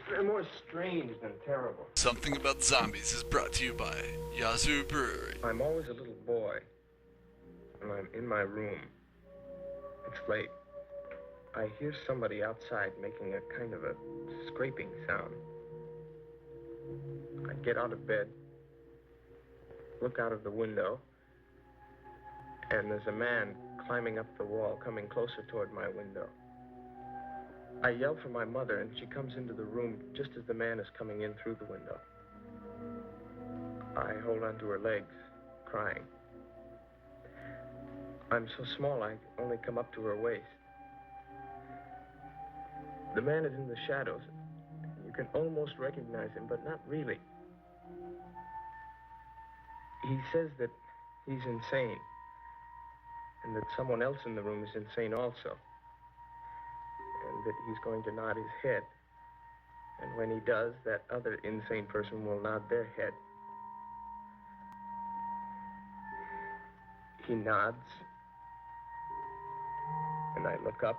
They're more strange than terrible. Something About Zombies is brought to you by Yazoo Brewery. I'm always a little boy, and I'm in my room. It's late. I hear somebody outside making a kind of a scraping sound. I get out of bed, look out of the window, and there's a man climbing up the wall, coming closer toward my window. I yell for my mother, and she comes into the room just as the man is coming in through the window. I hold onto her legs, crying. I'm so small, I only come up to her waist. The man is in the shadows. You can almost recognize him, but not really. He says that he's insane, and that someone else in the room is insane also, and that he's going to nod his head. And when he does, that other insane person will nod their head. He nods, and I look up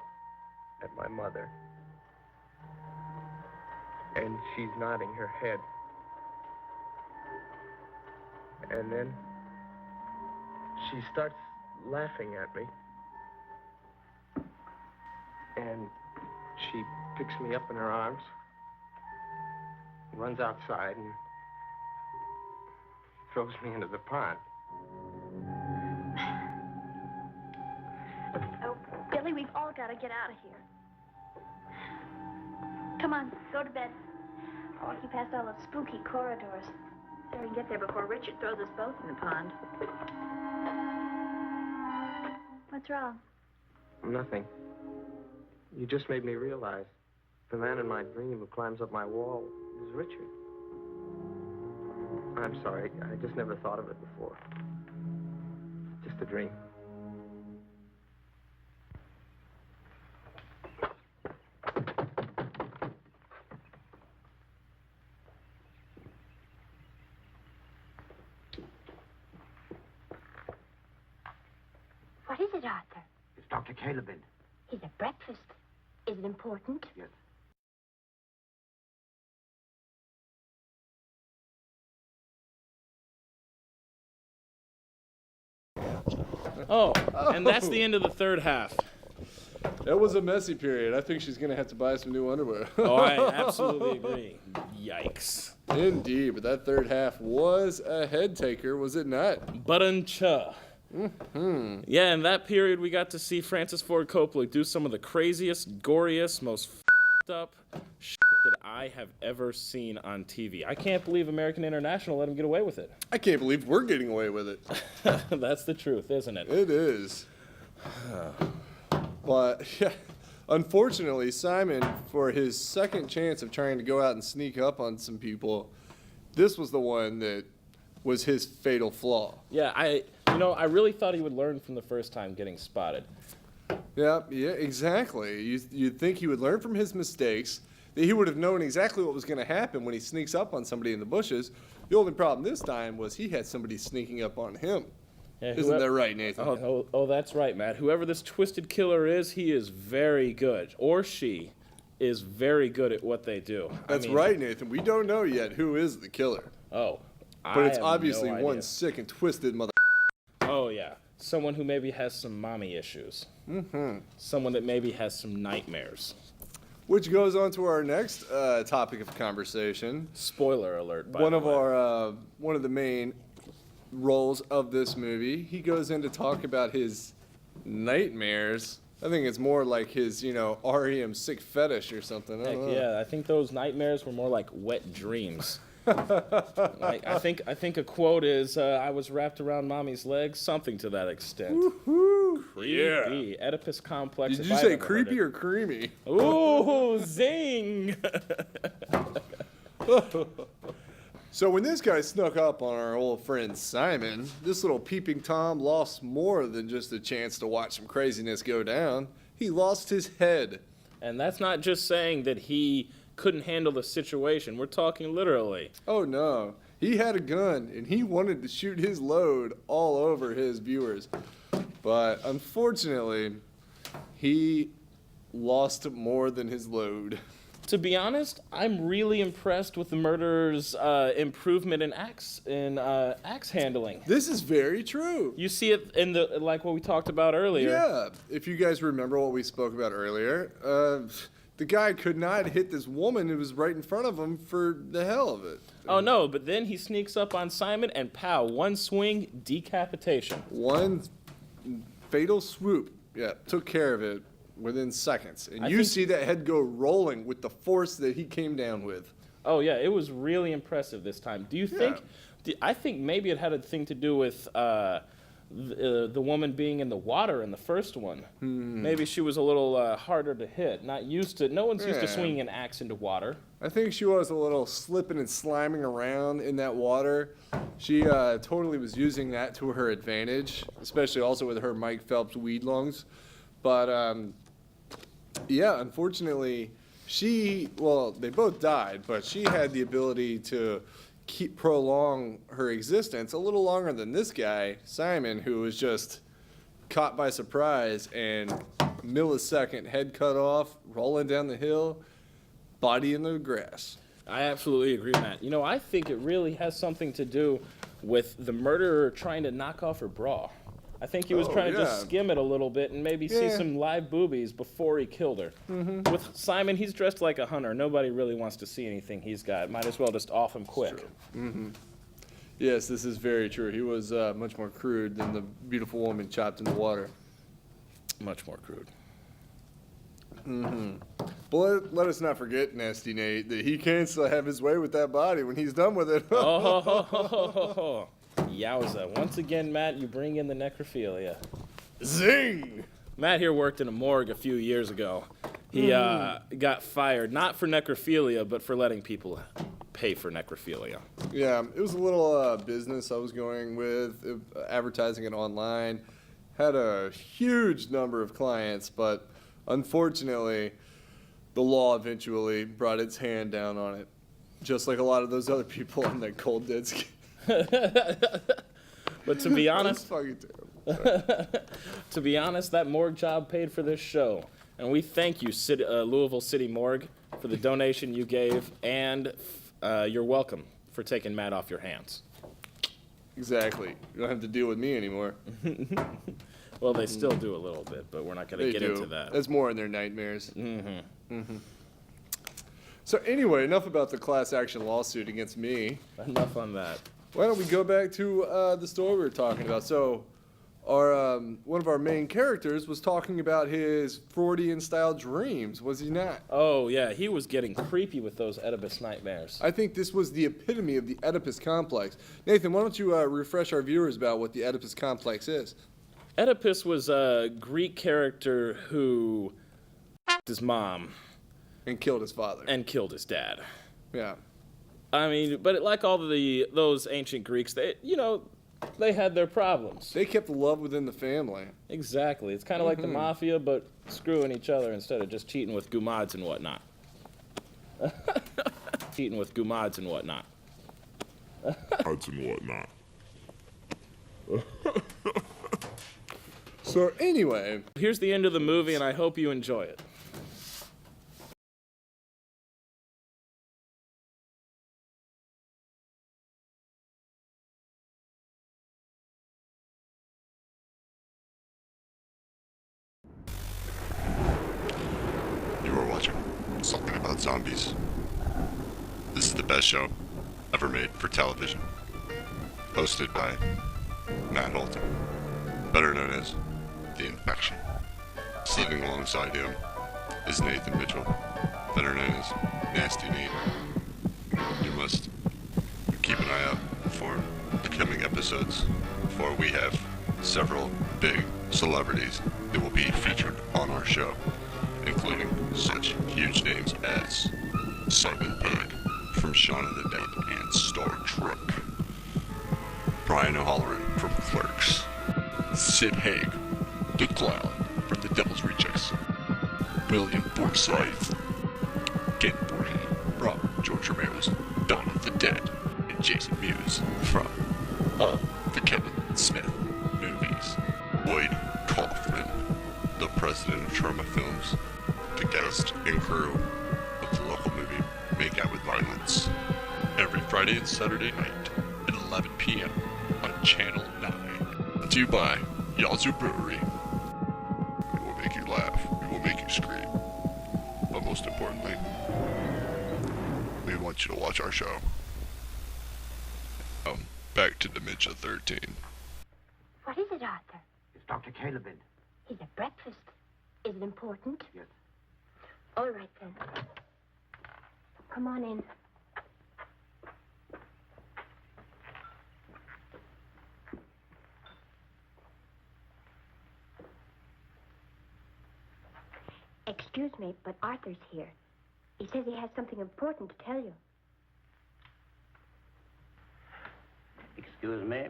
at my mother, and she's nodding her head. And then she starts laughing at me, and she picks me up in her arms, runs outside, and throws me into the pond. Oh, Billy, we've all got to get out of here. Come on, go to bed. I'll walk you past all those spooky corridors. So we can get there before Richard throws us both in the pond. What's wrong? Nothing. You just made me realize the man in my dream who climbs up my wall is Richard. I'm sorry. I just never thought of it before. Just a dream. What is it, Arthur? It's Dr. Calebin. He's at breakfast. Is it important? Yes. Oh, and that's the end of the third half. That was a messy period. I think she's going to have to buy some new underwear. Oh, I absolutely agree. Yikes. Indeed, but that third half was a head taker, was it not? Button-cha. Mm-hmm. Yeah, in that period, we got to see Francis Ford Coppola do some of the craziest, goriest, most f***ed up shit that I have ever seen on TV. I can't believe American International let him get away with it. I can't believe we're getting away with it. That's the truth, isn't it? It is. But, yeah, unfortunately, Simon, for his second chance of trying to go out and sneak up on some people, this was the one that was his fatal flaw. Yeah, I really thought he would learn from the first time getting spotted. Yeah, exactly. You'd think he would learn from his mistakes, that he would have known exactly what was going to happen when he sneaks up on somebody in the bushes. The only problem this time was he had somebody sneaking up on him. Yeah, Isn't that right, Nathan? Oh, that's right, Matt. Whoever this twisted killer is, he is very good. Or she is very good at what they do. That's right, Nathan. We don't know yet who is the killer. Oh, but it's have obviously no one idea. sick and twisted mother. Oh, yeah. Someone who maybe has some mommy issues. Mm-hmm. Someone that maybe has some nightmares. Which goes on to our next topic of conversation. Spoiler alert, by the way. One of the main roles of this movie. He goes in to talk about his nightmares. I think it's more like his, REM sick fetish or something. I don't know. Yeah, I think those nightmares were more like wet dreams. I think a quote is, "I was wrapped around mommy's legs," something to that extent. Woo-hoo. Creepy. Yeah. Oedipus complex. Did you say creepy or creamy? Ooh, zing! So when this guy snuck up on our old friend Simon, this little peeping Tom lost more than just a chance to watch some craziness go down. He lost his head. And that's not just saying that he couldn't handle the situation. We're talking literally. Oh no. He had a gun and he wanted to shoot his load all over his viewers. But unfortunately, he lost more than his load. To be honest, I'm really impressed with the murderer's improvement in axe handling. This is very true. You see it in the like what we talked about earlier. Yeah, if you guys remember what we spoke about earlier, the guy could not hit this woman who was right in front of him for the hell of it. Oh no, but then he sneaks up on Simon and pow, one swing, decapitation. One fatal swoop. Yeah, took care of it within seconds. And you see that head go rolling with the force that he came down with. Oh yeah, it was really impressive this time. Do you think? I think maybe it had a thing to do with the woman being in the water in the first one. Maybe she was a little harder to hit. Not used to. No one's used to swinging an axe into water. I think she was a little slipping and sliming around in that water. She totally was using that to her advantage, especially also with her Mike Phelps weed lungs. But yeah, unfortunately, they both died, but she had the ability to prolong her existence a little longer than this guy, Simon, who was just caught by surprise and millisecond head cut off, rolling down the hill, body in the grass. I absolutely agree, Matt. You know, I think it really has something to do with the murderer trying to knock off her bra. I think he was trying to just skim it a little bit and maybe see some live boobies before he killed her. With Simon, he's dressed like a hunter. Nobody really wants to see anything he's got. Might as well just off him quick. Yes, this is very true. He was much more crude than the beautiful woman chopped in the water. Much more crude. But let us not forget, Nasty Nate, that he can still have his way with that body when he's done with it. Yowza. Once again, Matt, you bring in the necrophilia. Zing! Matt here worked in a morgue a few years ago. He got fired, not for necrophilia, but for letting people pay for necrophilia. Yeah, it was a little business I was going with, advertising it online. Had a huge number of clients, but unfortunately, the law eventually brought its hand down on it. Just like a lot of those other people on that cold dead skin. But to be honest, fucking terrible. to be honest, that morgue job paid for this show, and we thank you, Louisville City Morgue, for the donation you gave, and you're welcome for taking Matt off your hands. Exactly. You don't have to deal with me anymore. Well, they still do a little bit, but we're not going to get into that. That's more in their nightmares. So anyway, enough about the class action lawsuit against me. Enough on that. Why don't we go back to the story we were talking about? So, our one of our main characters was talking about his Freudian-style dreams, was he not? Oh, yeah, he was getting creepy with those Oedipus nightmares. I think this was the epitome of the Oedipus complex. Nathan, why don't you refresh our viewers about what the Oedipus complex is? Oedipus was a Greek character who his mom. And killed his father. And killed his dad. Yeah. I mean, but like all those ancient Greeks, they had their problems. They kept love within the family. Exactly. It's kind of like the mafia, but screwing each other instead of just cheating with gumads and whatnot. Cheating with gumads and whatnot. Gumads and whatnot. So anyway. Here's the end of the movie, and I hope you enjoy it. Something about zombies. This is the best show ever made for television. Hosted by Matt Holton, better known as The Infection. Sitting alongside him is Nathan Mitchell, better known as Nasty Nate. You must keep an eye out for the coming episodes, for we have several big celebrities that will be featured on our show, including such huge names as Simon Pegg from Shaun of the Dead and Star Trek. Brian O'Halloran from Clerks. Sid Haig, the Clown from The Devil's Rejects. William Forsythe. Ken Voorhees from George Romero's Dawn of the Dead. And Jason Mewes from the Kevin Smith movies. Lloyd Kaufman, the president of Trauma Films. The cast and crew of the local movie Make Out with Violence. Every Friday and Saturday night at 11 p.m. on Channel 9. Brought to you by Yazoo Brewery. We will make you laugh. We will make you scream. But most importantly, we want you to watch our show. Back to Dementia 13. What is it, Arthur? It's Dr. Calebin. He's at breakfast. Is it important? Yes. All right, then. Come on in. Excuse me, but Arthur's here. He says he has something important to tell you. Excuse me.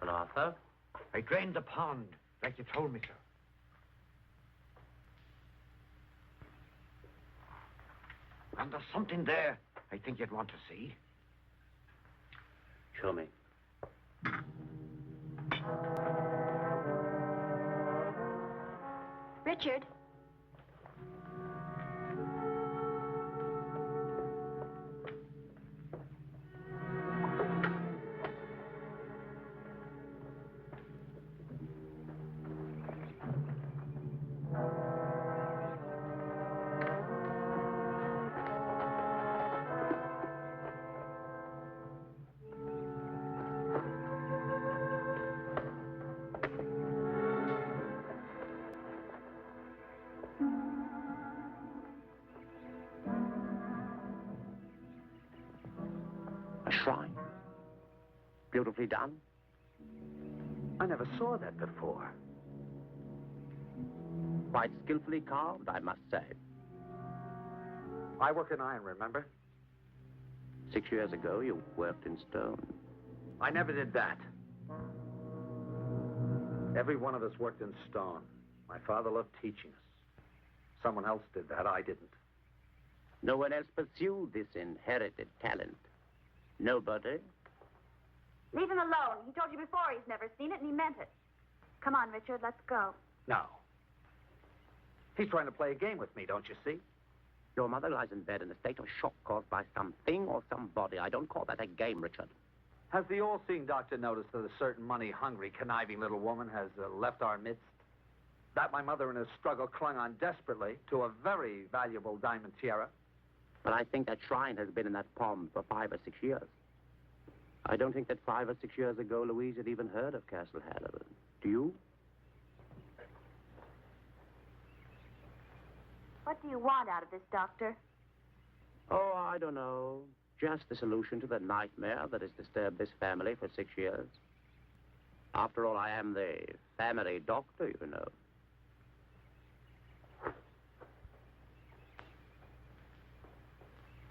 And Arthur? I drained the pond, like you told me to. And there's something there I think you'd want to see. Show me. Richard. A shrine. Beautifully done. I never saw that before. Quite skillfully carved, I must say. I work in iron, remember? 6 years ago, you worked in stone. I never did that. Every one of us worked in stone. My father loved teaching us. Someone else did that, I didn't. No one else pursued this inherited talent. Nobody. Leave him alone. He told you before he's never seen it, and he meant it. Come on, Richard, let's go. No. He's trying to play a game with me, don't you see? Your mother lies in bed in a state of shock caused by something or somebody. I don't call that a game, Richard. Has the all-seeing doctor noticed that a certain money-hungry, conniving little woman has left our midst? That my mother in her struggle clung on desperately to a very valuable diamond tiara? But I think that shrine has been in that pond for 5 or 6 years. I don't think that 5 or 6 years ago Louise had even heard of Castle Halloran. Do you? What do you want out of this, Doctor? Oh, I don't know. Just the solution to the nightmare that has disturbed this family for 6 years. After all, I am the family doctor, you know.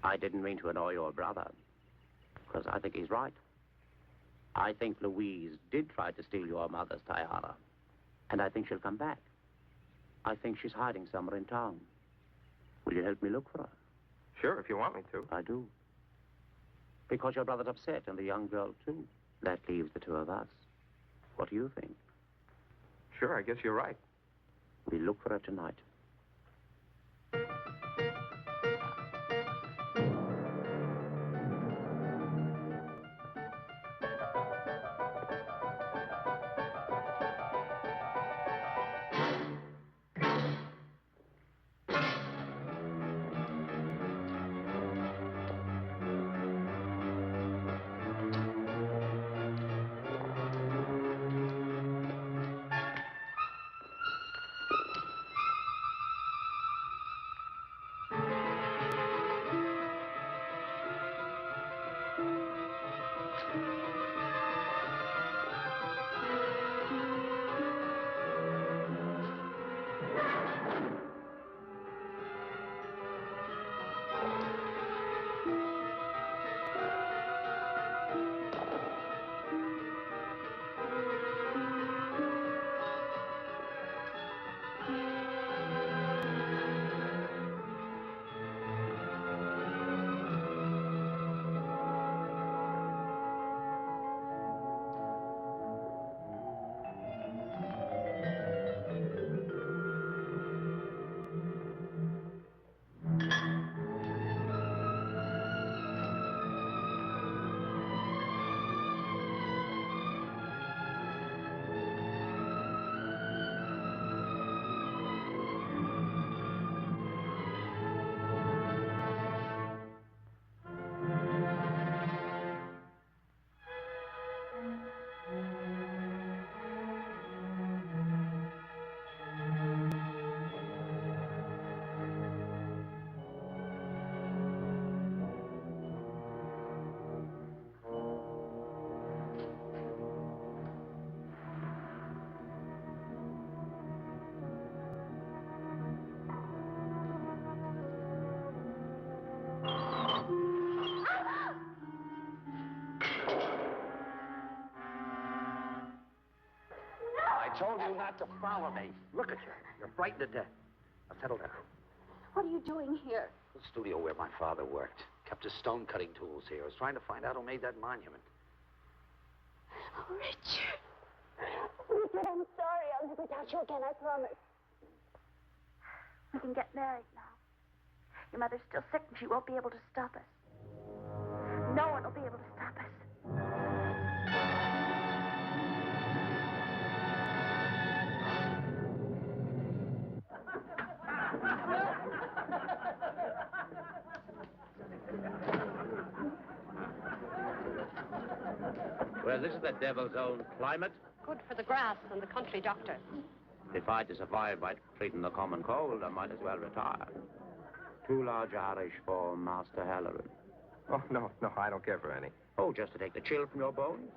I didn't mean to annoy your brother, because I think he's right. I think Louise did try to steal your mother's tiara, and I think she'll come back. I think she's hiding somewhere in town. Will you help me look for her? Sure, if you want me to. I do. Because your brother's upset, and the young girl, too. That leaves the two of us. What do you think? Sure, I guess you're right. We look for her tonight. told you not to follow me. Look at you. You're frightened to death. Now settle down. What are you doing here? The studio where my father worked. Kept his stone cutting tools here. I was trying to find out who made that monument. Oh, Richard. Richard, I'm sorry. I'll never doubt you again, I promise. We can get married now. Your mother's still sick and she won't be able to stop us. No one will be able to stop us. Well, this is the devil's own climate. Good for the grass and the country doctor. If I to survive by treating the common cold, I might as well retire. Too large Irish for Master Halloran. Oh, no, I don't care for any. Oh, just to take the chill from your bones?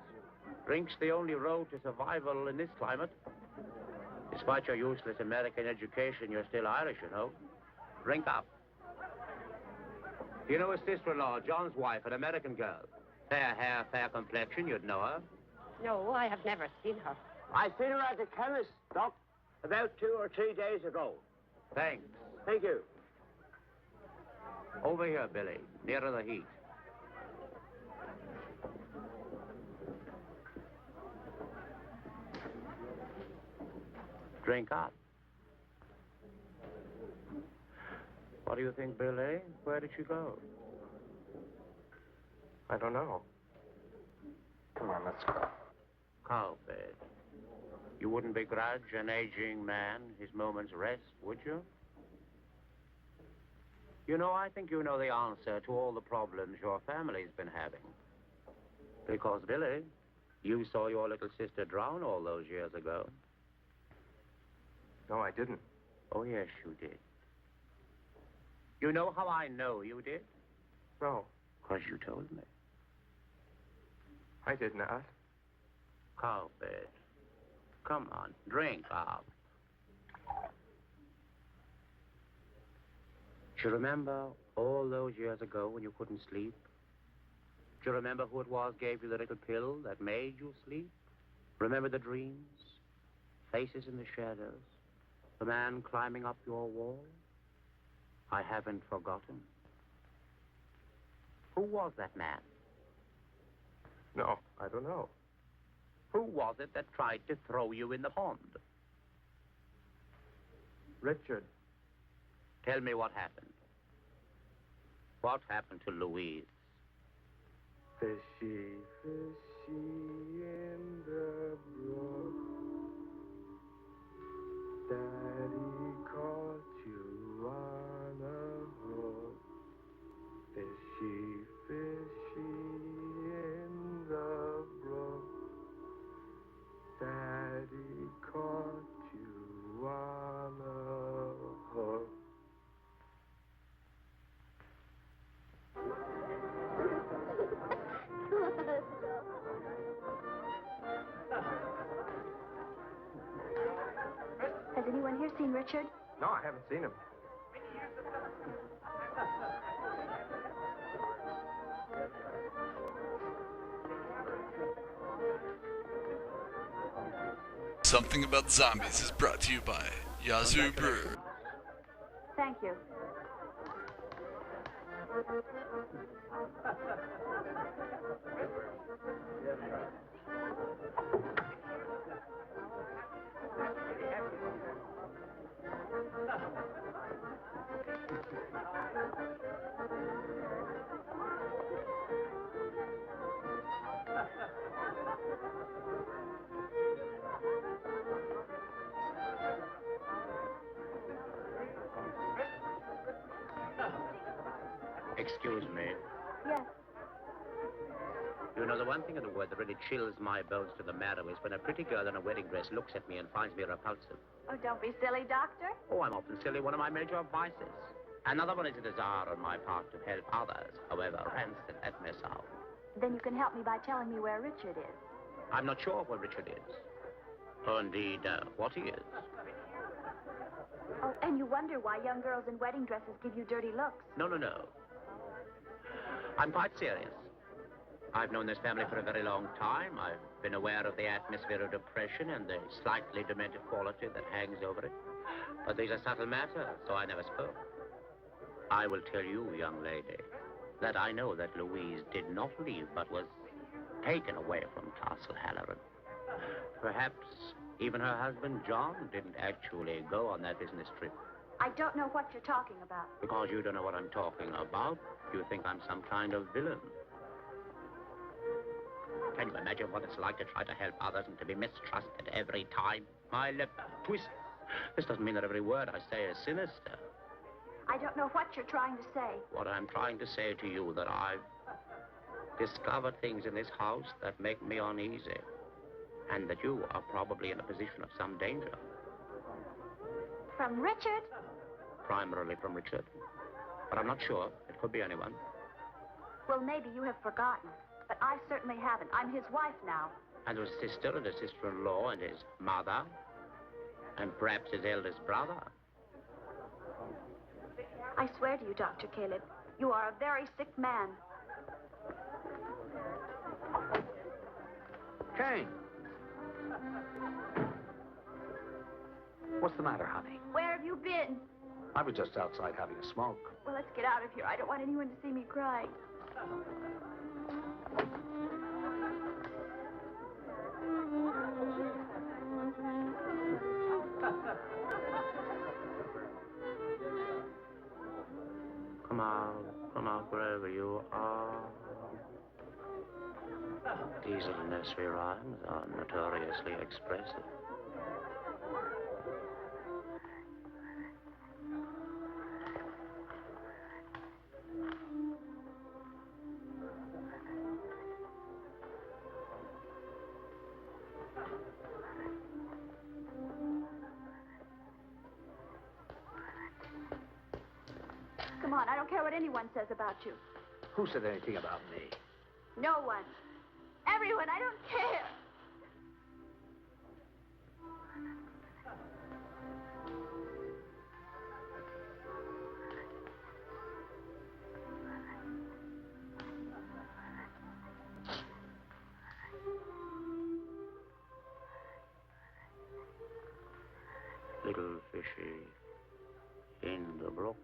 Drink's the only road to survival in this climate. Despite your useless American education, you're still Irish, you know. Drink up. You know his sister-in-law, John's wife, an American girl. Fair hair, fair complexion, you'd know her. No, I have never seen her. I seen her at the chemist, Doc, about 2 or 3 days ago. Thanks. Thank you. Over here, Billy, nearer the heat. Drink up. What do you think, Billy? Where did she go? I don't know. Come on, let's go. Cowbed. You wouldn't begrudge an aging man his moment's rest, would you? You know, I think you know the answer to all the problems your family's been having. Because, Billy, you saw your little sister drown all those years ago. No, I didn't. Oh, yes, you did. You know how I know you did? No. Because you told me. I did not. Cowbed. Come on, drink up. Do you remember all those years ago when you couldn't sleep? Do you remember who it was gave you the little pill that made you sleep? Remember the dreams? Faces in the shadows? The man climbing up your wall? I haven't forgotten. Who was that man? No, I don't know. Who was it that tried to throw you in the pond? Richard. Tell me what happened. What happened to Louise? Fishy, fishy in the brook. Daddy caught you on a hook. Fishy, fishy in the brook. Daddy caught you on a hook. Has anyone here seen Richard? No, I haven't seen him. Something About Zombies is brought to you by Yazoo Brewer. Thank you. Excuse me. Yes. You know, the one thing in the world that really chills my bones to the marrow is when a pretty girl in a wedding dress looks at me and finds me repulsive. Oh, don't be silly, Doctor. Oh, I'm often silly, one of my major vices. Another one is a desire on my part to help others, however rancid that may sound. Then you can help me by telling me where Richard is. I'm not sure where Richard is. Or indeed, what he is. Oh, and you wonder why young girls in wedding dresses give you dirty looks. No. I'm quite serious. I've known this family for a very long time. I've been aware of the atmosphere of depression and the slightly demented quality that hangs over it. But these are subtle matters, so I never spoke. I will tell you, young lady, that I know that Louise did not leave, but was taken away from Castle Halloran. Perhaps even her husband, John, didn't actually go on that business trip. I don't know what you're talking about. Because you don't know what I'm talking about, you think I'm some kind of villain. Can you imagine what it's like to try to help others and to be mistrusted every time my lip twists? This doesn't mean that every word I say is sinister. I don't know what you're trying to say. What I'm trying to say to you that I've discovered things in this house that make me uneasy. And that you are probably in a position of some danger. From Richard? Primarily from Richard. But I'm not sure. It could be anyone. Well, maybe you have forgotten. But I certainly haven't. I'm his wife now. And his sister and his sister-in-law and his mother. And perhaps his eldest brother. I swear to you, Dr. Caleb, you are a very sick man. Kane! What's the matter, honey? Where have you been? I was just outside having a smoke. Well, let's get out of here. I don't want anyone to see me crying. Come out wherever you are. These little nursery rhymes are notoriously expressive. Come on, I don't care what anyone says about you. Who said anything about me? No one. Everyone, I don't care. Little fishy in the brook.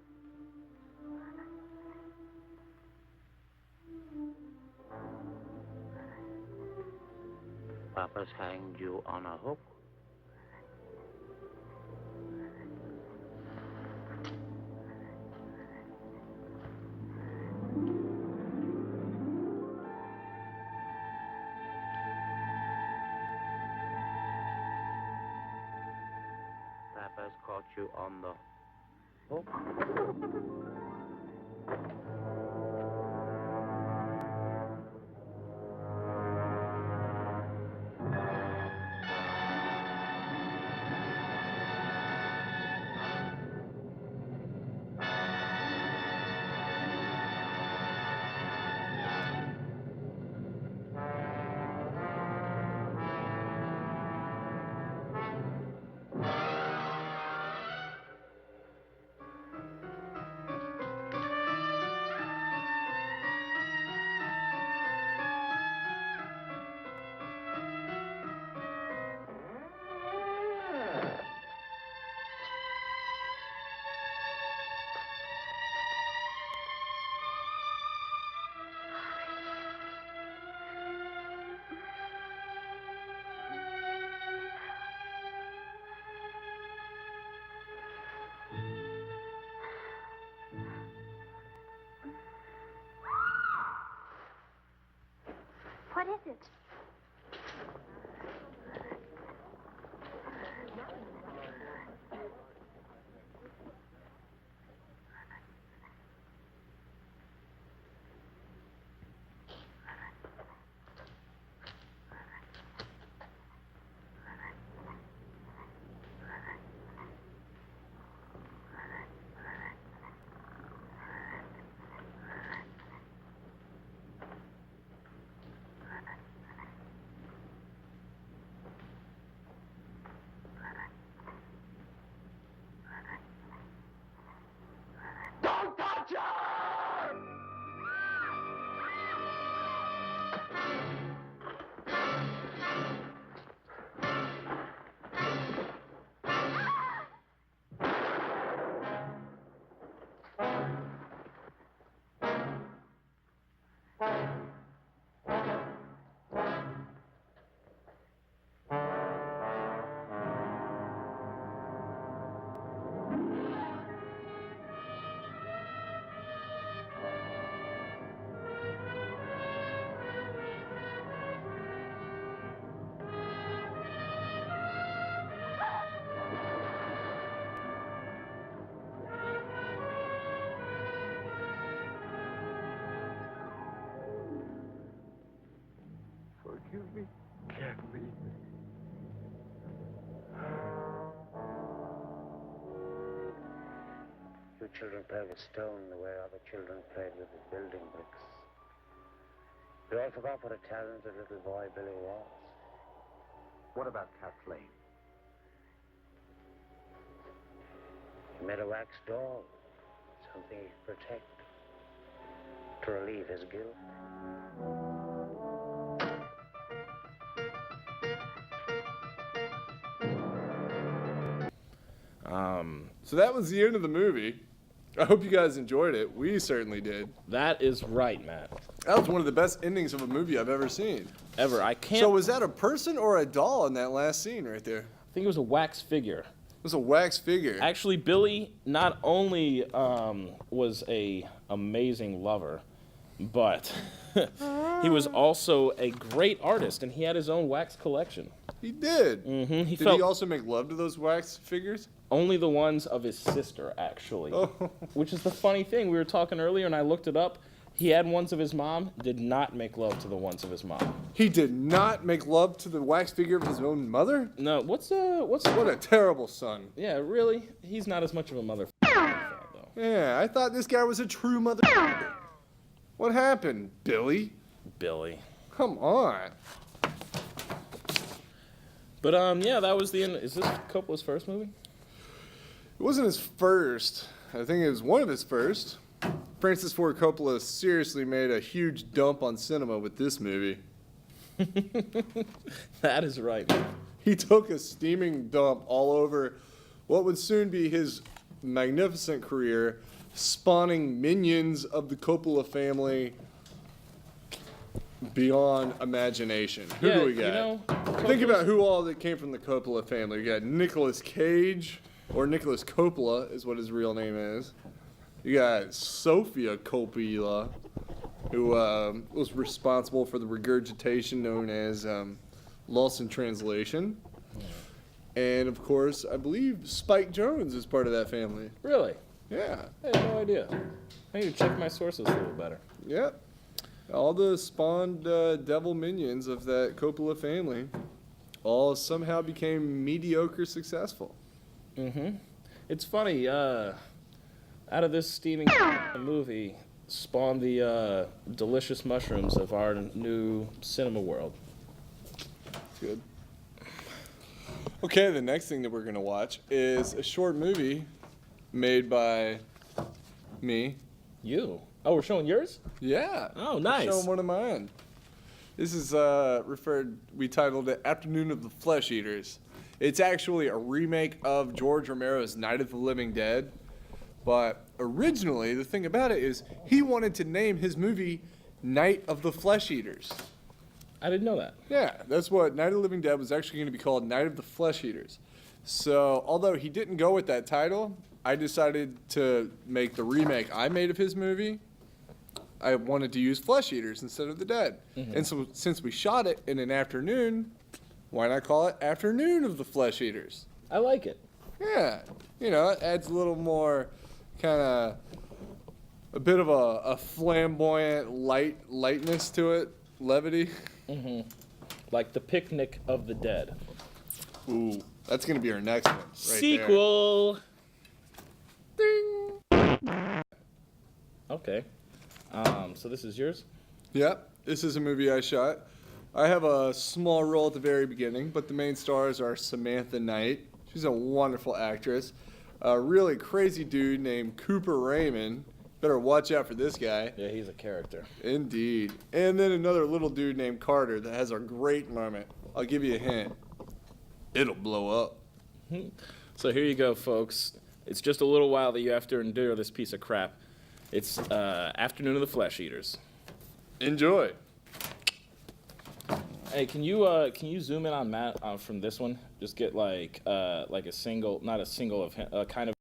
Papa's hanged you on a hook. Papa's caught you on the hook. What is it? kill me, Kathleen. You children play with stone the way other children played with the building bricks. You all forgot what a talented little boy Billy was. What about Kathleen? He made a wax doll, something he could protect, to relieve his guilt. So that was the end of the movie. I hope you guys enjoyed it. We certainly did. That is right, Matt. That was one of the best endings of a movie I've ever seen. Ever. I can't... So was that a person or a doll in that last scene right there? I think it was a wax figure. It was a wax figure. Actually, Billy not only was a amazing lover, but he was also a great artist, and he had his own wax collection. He did. Mm-hmm. Did he also make love to those wax figures? Only the ones of his sister, actually. Oh. Which is the funny thing. We were talking earlier, and I looked it up. He had ones of his mom, did not make love to the ones of his mom. He did not make love to the wax figure of his own mother? No, what a terrible son. Yeah, really? He's not as much of a mother though. Yeah, I thought this guy was a true mother. What happened, Billy? Billy. Come on. But yeah, that was the end. Is this Coppola's first movie? It wasn't his first. I think it was one of his first. Francis Ford Coppola seriously made a huge dump on cinema with this movie. That is right, man. He took a steaming dump all over what would soon be his magnificent career, spawning minions of the Coppola family beyond imagination. Who do we got? You know, think about who all that came from the Coppola family. We got Nicolas Cage, or Nicolas Coppola is what his real name is. You got Sofia Coppola, who was responsible for the regurgitation known as loss in translation. And of course, I believe Spike Jonze is part of that family. Really? Yeah. I had no idea. I need to check my sources a little better. Yep. All the spawned devil minions of that Coppola family all somehow became mediocre successful. Mm-hmm. It's funny, out of this steaming movie spawned the delicious mushrooms of our new cinema world. That's good. Okay, the next thing that we're going to watch is a short movie made by me. You? Oh, we're showing yours? Yeah. Oh, nice. We're showing one of mine. This is we titled it Afternoon of the Flesh Eaters. It's actually a remake of George Romero's Night of the Living Dead. But originally, the thing about it is he wanted to name his movie Night of the Flesh Eaters. I didn't know that. Yeah, that's what Night of the Living Dead was actually going to be called, Night of the Flesh Eaters. So, although he didn't go with that title, I decided to make the remake I made of his movie. I wanted to use Flesh Eaters instead of the Dead. Mm-hmm. And so, since we shot it in an afternoon, why not call it Afternoon of the Flesh Eaters? I like it. Yeah, you know, it adds a little more kind of a bit of a flamboyant lightness to it, levity. Mm-hmm. Like the Picnic of the Dead. Ooh, that's gonna be our next one. Right Sequel. There. Ding. Okay. So this is yours? Yep, this is a movie I shot. I have a small role at the very beginning, but the main stars are Samantha Knight. She's a wonderful actress. A really crazy dude named Cooper Raymond. Better watch out for this guy. Yeah, he's a character. Indeed. And then another little dude named Carter that has a great moment. I'll give you a hint. It'll blow up. So here you go, folks. It's just a little while that you have to endure this piece of crap. It's Afternoon of the Flesh Eaters. Enjoy. Hey, can you zoom in on Matt from this one? Just get like a single, not a single of him, kind of.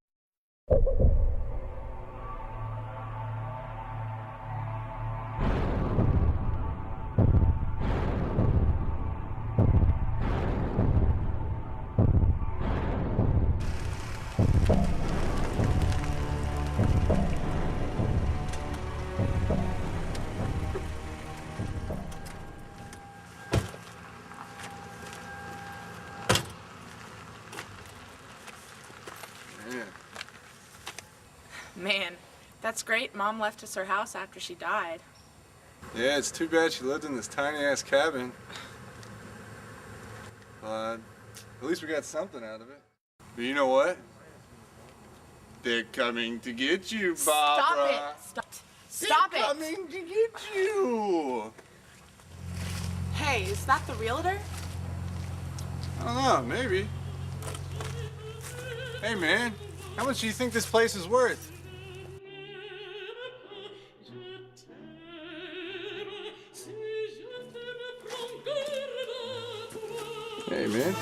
That's great. Mom left us her house after she died. Yeah, it's too bad she lived in this tiny-ass cabin. But at least we got something out of it. But you know what? They're coming to get you, Barbara. Stop it! Stop They're it! coming to get you! Hey, is that the realtor? I don't know, maybe. Hey, man, how much do you think this place is worth? Hey, man.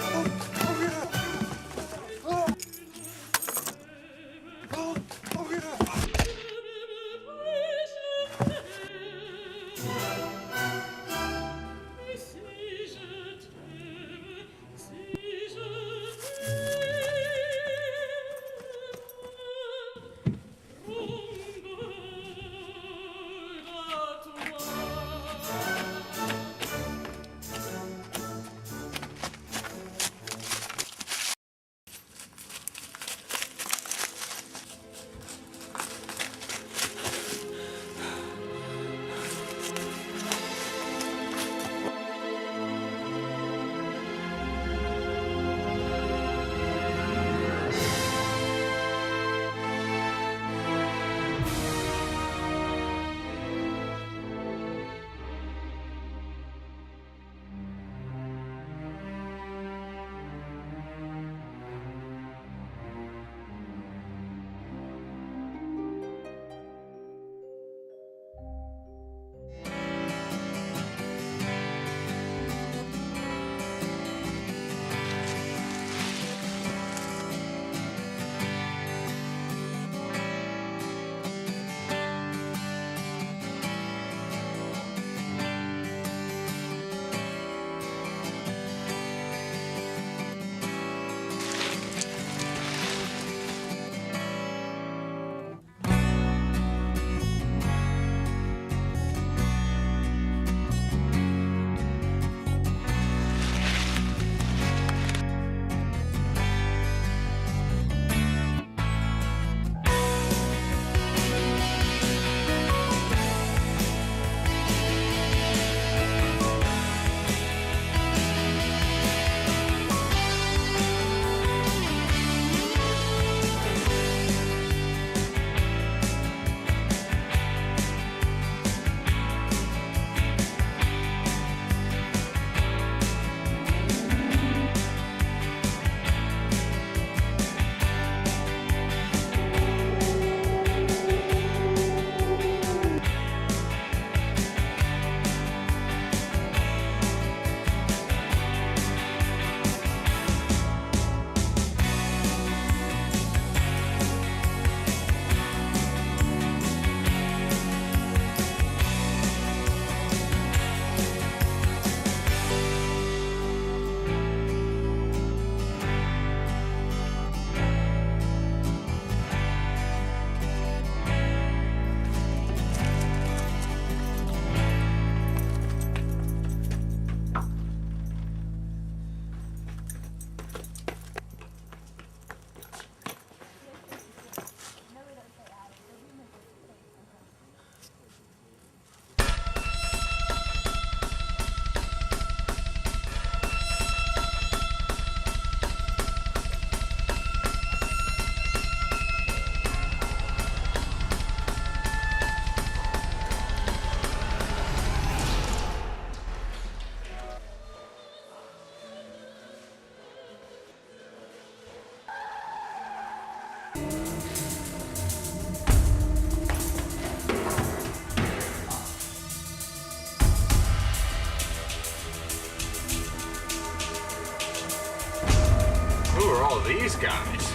These guys.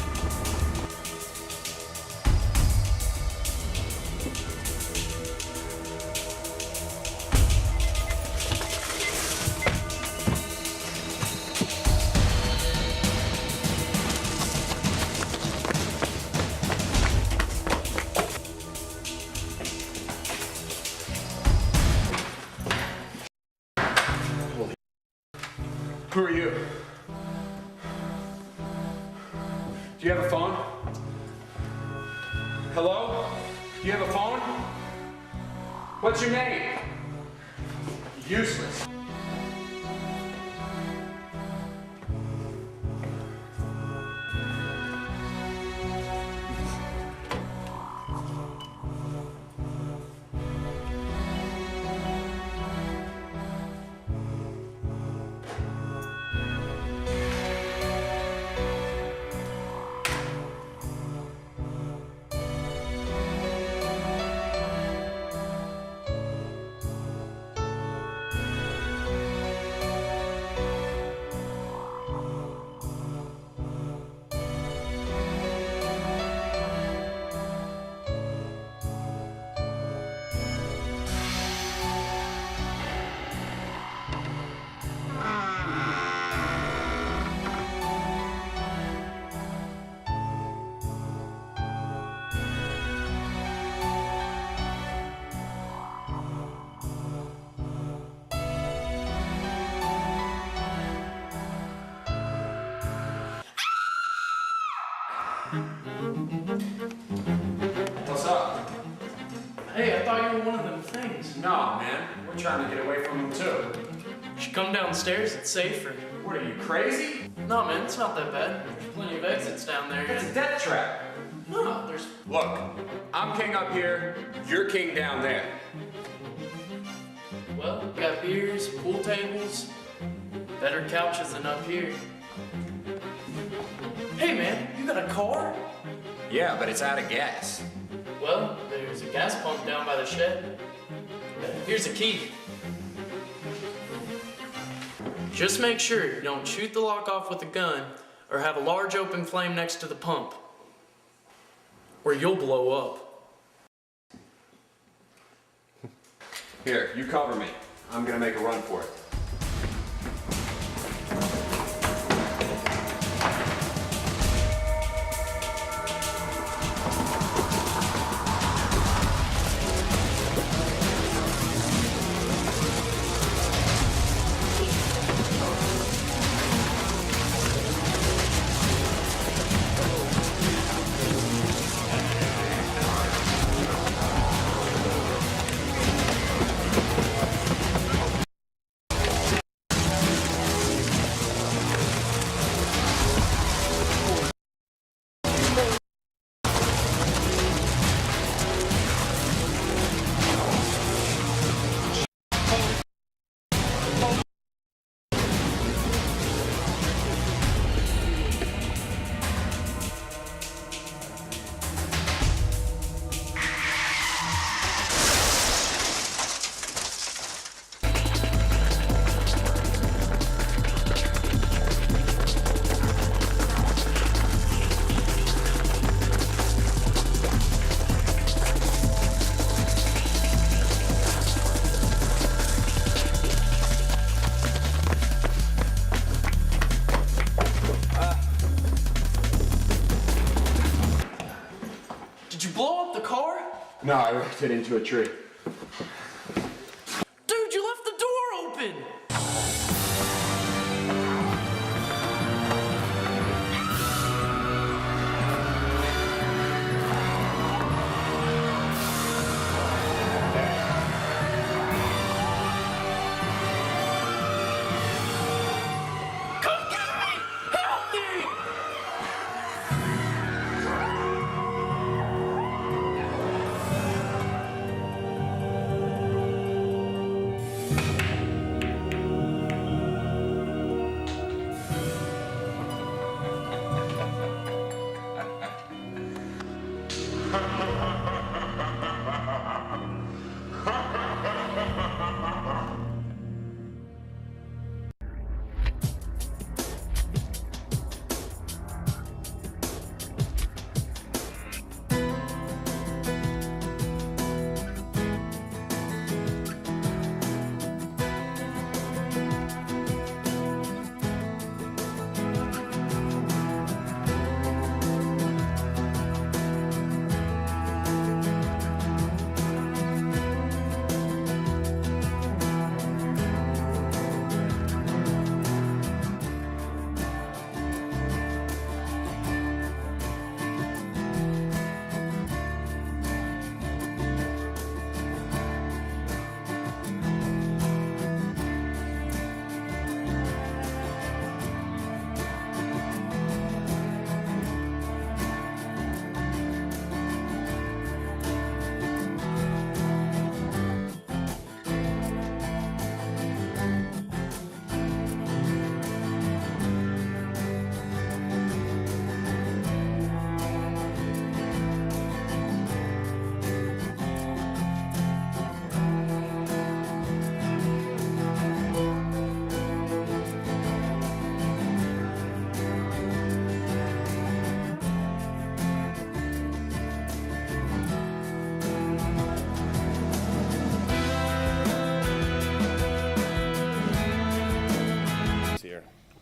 Who are you? Do you have a phone? Hello? Do you have a phone? What's your name? Useless. What's up? Hey, I thought you were one of them things. No, man. We're trying to get away from them, too. You should come downstairs, it's safer. What, are you crazy? No, man, it's not that bad. There's plenty of exits down there. It's a death trap. No, there's... Look, I'm king up here, you're king down there. Well, we got beers, pool tables, better couches than up here. Hey, man, you got a car? Yeah, but it's out of gas. Well, there's a gas pump down by the shed. Here's a key. Just make sure you don't shoot the lock off with a gun or have a large open flame next to the pump, or you'll blow up. Here, you cover me. I'm gonna make a run for it. Did you blow up the car? No, I wrecked it into a tree. Dude, you left the door open! Come get me! Help me!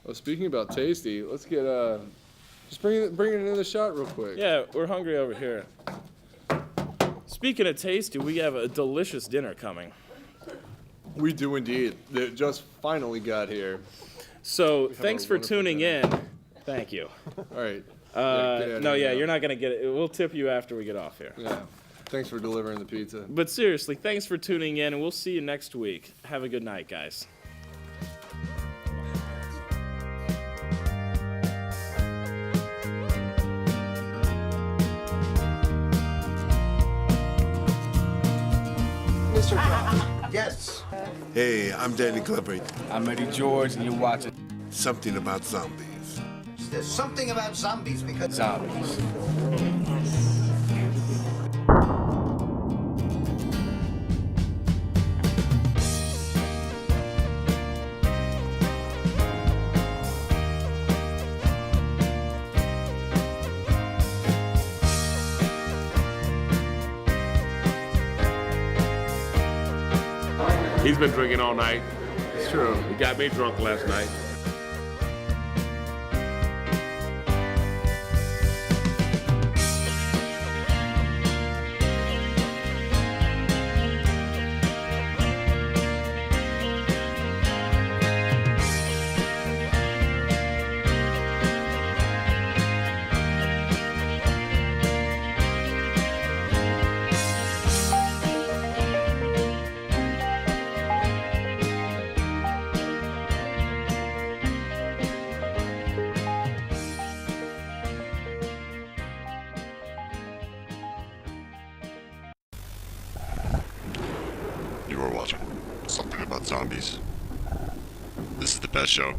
Well, speaking about tasty, let's get just bring it another shot real quick. Yeah, we're hungry over here. Speaking of tasty, we have a delicious dinner coming. We do indeed. It just finally got here. So thanks for tuning in. Thank you. All right. You're not gonna get it. We'll tip you after we get off here. Yeah. Thanks for delivering the pizza. But seriously, thanks for tuning in, and we'll see you next week. Have a good night, guys. Mr. Brown. Yes. Hey, I'm Danny Clifford. I'm Eddie George, and you're watching Something About Zombies. There's something about zombies because zombies. He's been drinking all night. It's true. He got me drunk last night. You are watching Something About Zombies. This is the best show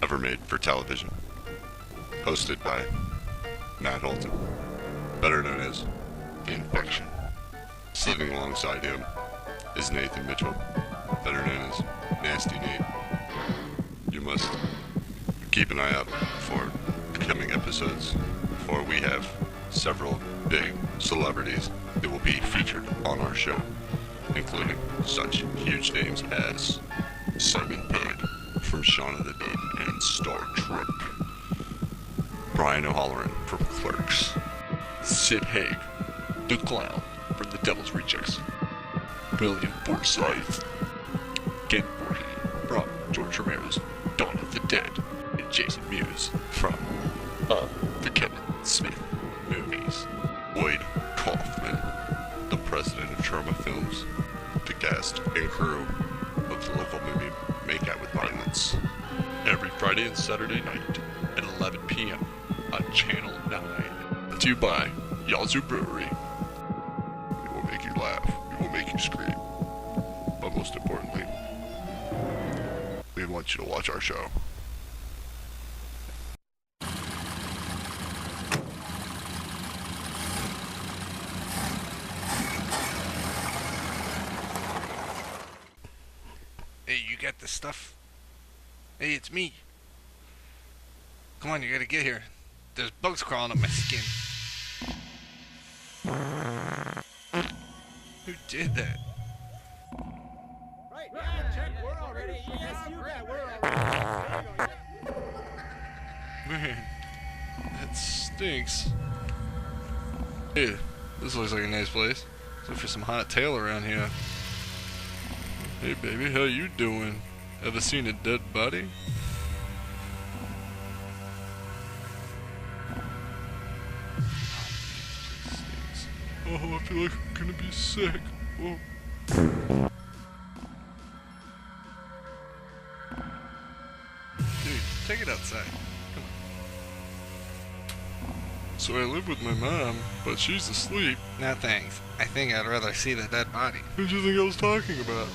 ever made for television. Hosted by Matt Holton, better known as The Infection. Sitting alongside him is Nathan Mitchell, better known as Nasty Nate. You must keep an eye out for coming episodes, for we have several big celebrities that will be featured on our show, including such huge names as Simon Pegg from Shaun of the Dead and Star Trek, Brian O'Halloran from Clerks, Sid Haig, the Clown from The Devil's Rejects, William Forsythe, Ken Voorhees from George Romero's Dawn of the Dead, and Jason Mewes from the Kevin Smith movies, Boyd Kaufman, the president of Trauma Films, the cast and crew of the local movie Make Out with Violence, every Friday and Saturday night at 11 p.m. on Channel 9. Brought to you by Yazoo Brewery. It will make you laugh, it will make you scream, but most importantly, we want you to watch our show. Hey, you got this stuff? Hey, it's me. Come on, you gotta get here. There's bugs crawling up my skin. Who did that? Right, yeah, check, we're all ready. Yes, you bet, we're all ready. Man, that stinks. Hey, this looks like a nice place. Look for some hot tail around here. Hey baby, how you doing? Ever seen a dead body? Oh, I feel like I'm gonna be sick. Oh. Dude, take it outside. Come on. So I live with my mom, but she's asleep. No thanks. I think I'd rather see the dead body. Who do you think I was talking about?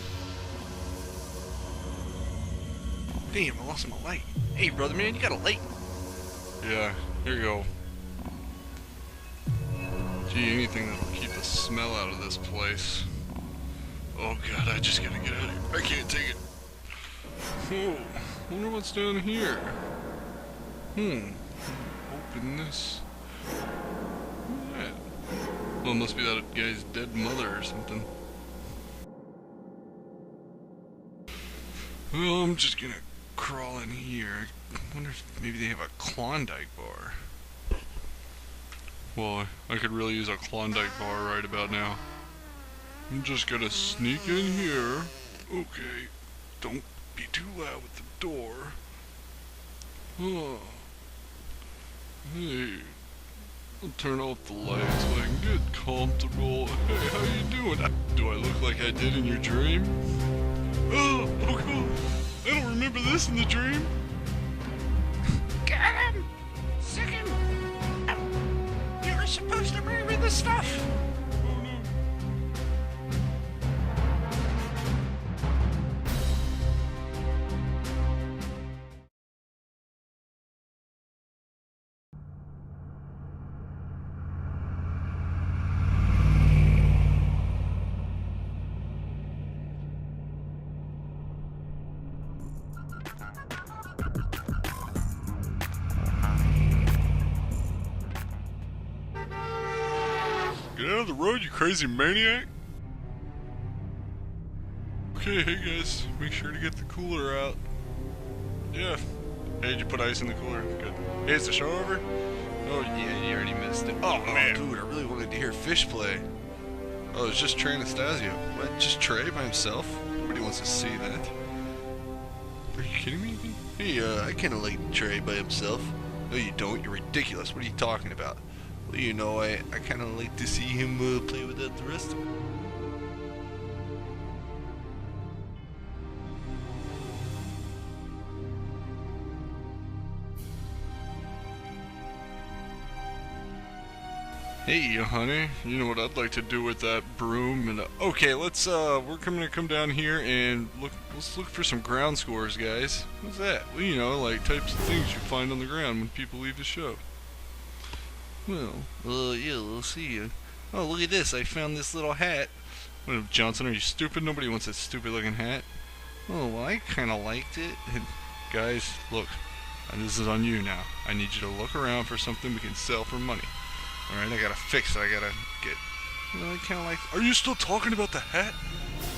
Damn, I lost my light. Hey, brother man, you got a light? Yeah, here you go. Gee, anything that'll keep the smell out of this place. Oh god, I just gotta get out of here. I can't take it. Whoa, wonder what's down here. Open this. Who's that? Well, it must be that guy's dead mother or something. Well, I'm just gonna crawl in here. I wonder if maybe they have a Klondike bar. Well, I could really use a Klondike bar right about now. I'm just gonna sneak in here. Okay, don't be too loud with the door. Oh. Hey, I'll turn off the lights so I can get comfortable. Hey, how you doing? Do I look like I did in your dream? Oh God, I don't remember this in the dream. Get him! Sick him! You were supposed to bring me the stuff! Oh no. Get out of the road, you crazy maniac! Okay, hey guys, make sure to get the cooler out. Yeah. Hey, did you put ice in the cooler? Good. Hey, is the show over? Oh yeah, you already missed it. Oh man, dude, I really wanted to hear Fish play. Oh, it's just Trey Anastasio. What? Just Trey by himself? Nobody wants to see that. Are you kidding me? Hey, I kinda like Trey by himself. No, you don't. You're ridiculous. What are you talking about? Well, you know, I kind of like to see him play without the rest of them. Hey, honey, you know what I'd like to do with that broom? And okay, let's we're gonna come down here and look. Let's look for some ground scores, guys. What's that? Well, you know, like types of things you find on the ground when people leave the show. Well, yeah, we'll see. Oh, look at this. I found this little hat. What, Johnson, are you stupid? Nobody wants that stupid looking hat. Oh, well, I kind of liked it. And guys, look. And this is on you now. I need you to look around for something we can sell for money. Alright, I gotta fix it. I gotta get... Well, I kind of like... Are you still talking about the hat?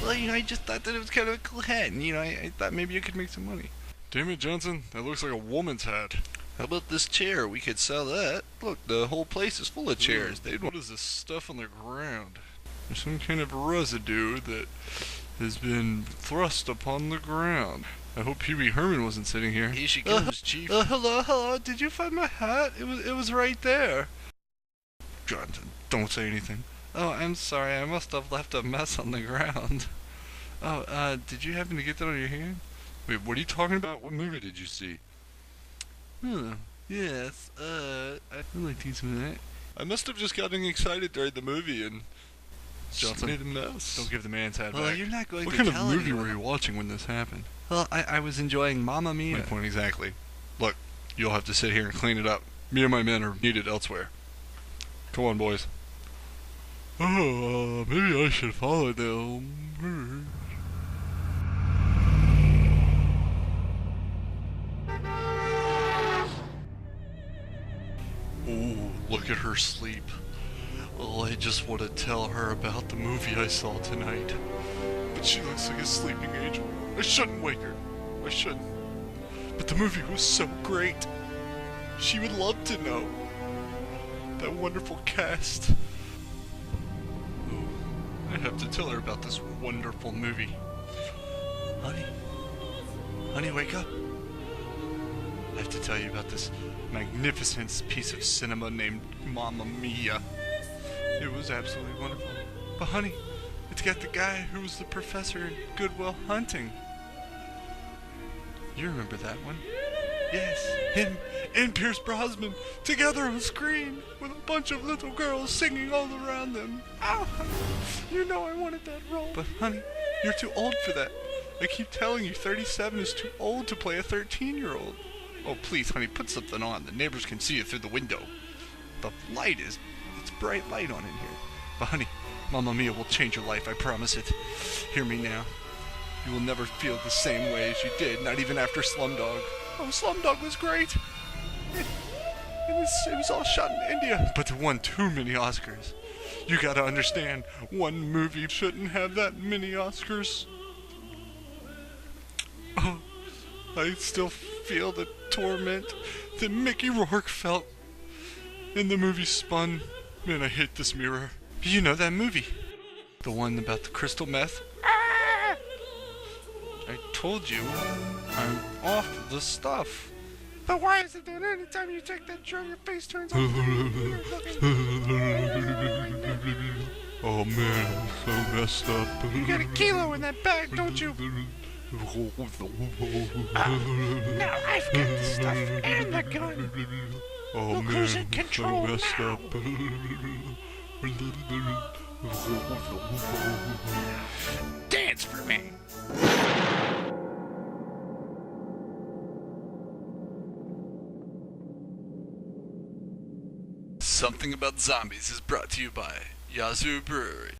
Well, you know, I just thought that it was kind of a cool hat. And, you know, I thought maybe you could make some money. Damn it, Johnson. That looks like a woman's hat. How about this chair? We could sell that. Look, the whole place is full of chairs. What is this stuff on the ground? There's some kind of residue that has been thrust upon the ground. I hope Pee Wee Herman wasn't sitting here. Here she comes, Chief. Hello. Did you find my hat? It was right there. Johnson, don't say anything. Oh, I'm sorry. I must have left a mess on the ground. Oh, did you happen to get that on your hand? Wait, what are you talking about? What movie did you see? Oh, yes, I'd like to eat some of that. I must have just gotten excited during the movie and Johnson made a mess. Don't give the man's hat back. You're not going to tell anyone. What kind of movie were you watching when this happened? Well, I was enjoying Mamma Mia. My point exactly. Look, you'll have to sit here and clean it up. Me and my men are needed elsewhere. Come on, boys. Oh, maybe I should follow them. Oh, look at her sleep. Well, I just want to tell her about the movie I saw tonight. But she looks like a sleeping angel. I shouldn't wake her. I shouldn't. But the movie was so great. She would love to know. That wonderful cast. Oh, I have to tell her about this wonderful movie. Honey, wake up. I have to tell you about this magnificent piece of cinema named Mamma Mia. It was absolutely wonderful. But honey, it's got the guy who was the professor in Good Will Hunting. You remember that one? Yes, him and Pierce Brosnan together on screen with a bunch of little girls singing all around them. Oh, honey, you know I wanted that role. But honey, you're too old for that. I keep telling you 37 is too old to play a 13-year-old. Oh, please, honey, put something on. The neighbors can see you through the window. The light it's bright light on in here. But honey, Mamma Mia will change your life, I promise it. Hear me now. You will never feel the same way as you did, not even after Slumdog. Oh, Slumdog was great. It was all shot in India, but it won too many Oscars. You gotta understand, one movie shouldn't have that many Oscars. Oh, I still feel the torment that Mickey Rourke felt in the movie Spun. Man, I hate this mirror. You know that movie? The one about the crystal meth? I told you, I'm off the stuff. But why is it that anytime you take that drug, your face turns off? Oh man, I'm so messed up. You got a kilo in that bag, don't you? Now I've got the stuff and the gun. Oh Look man, who's in I'm control so messed now. up. Dance for me. Something About Zombies is brought to you by Yazoo Brewery.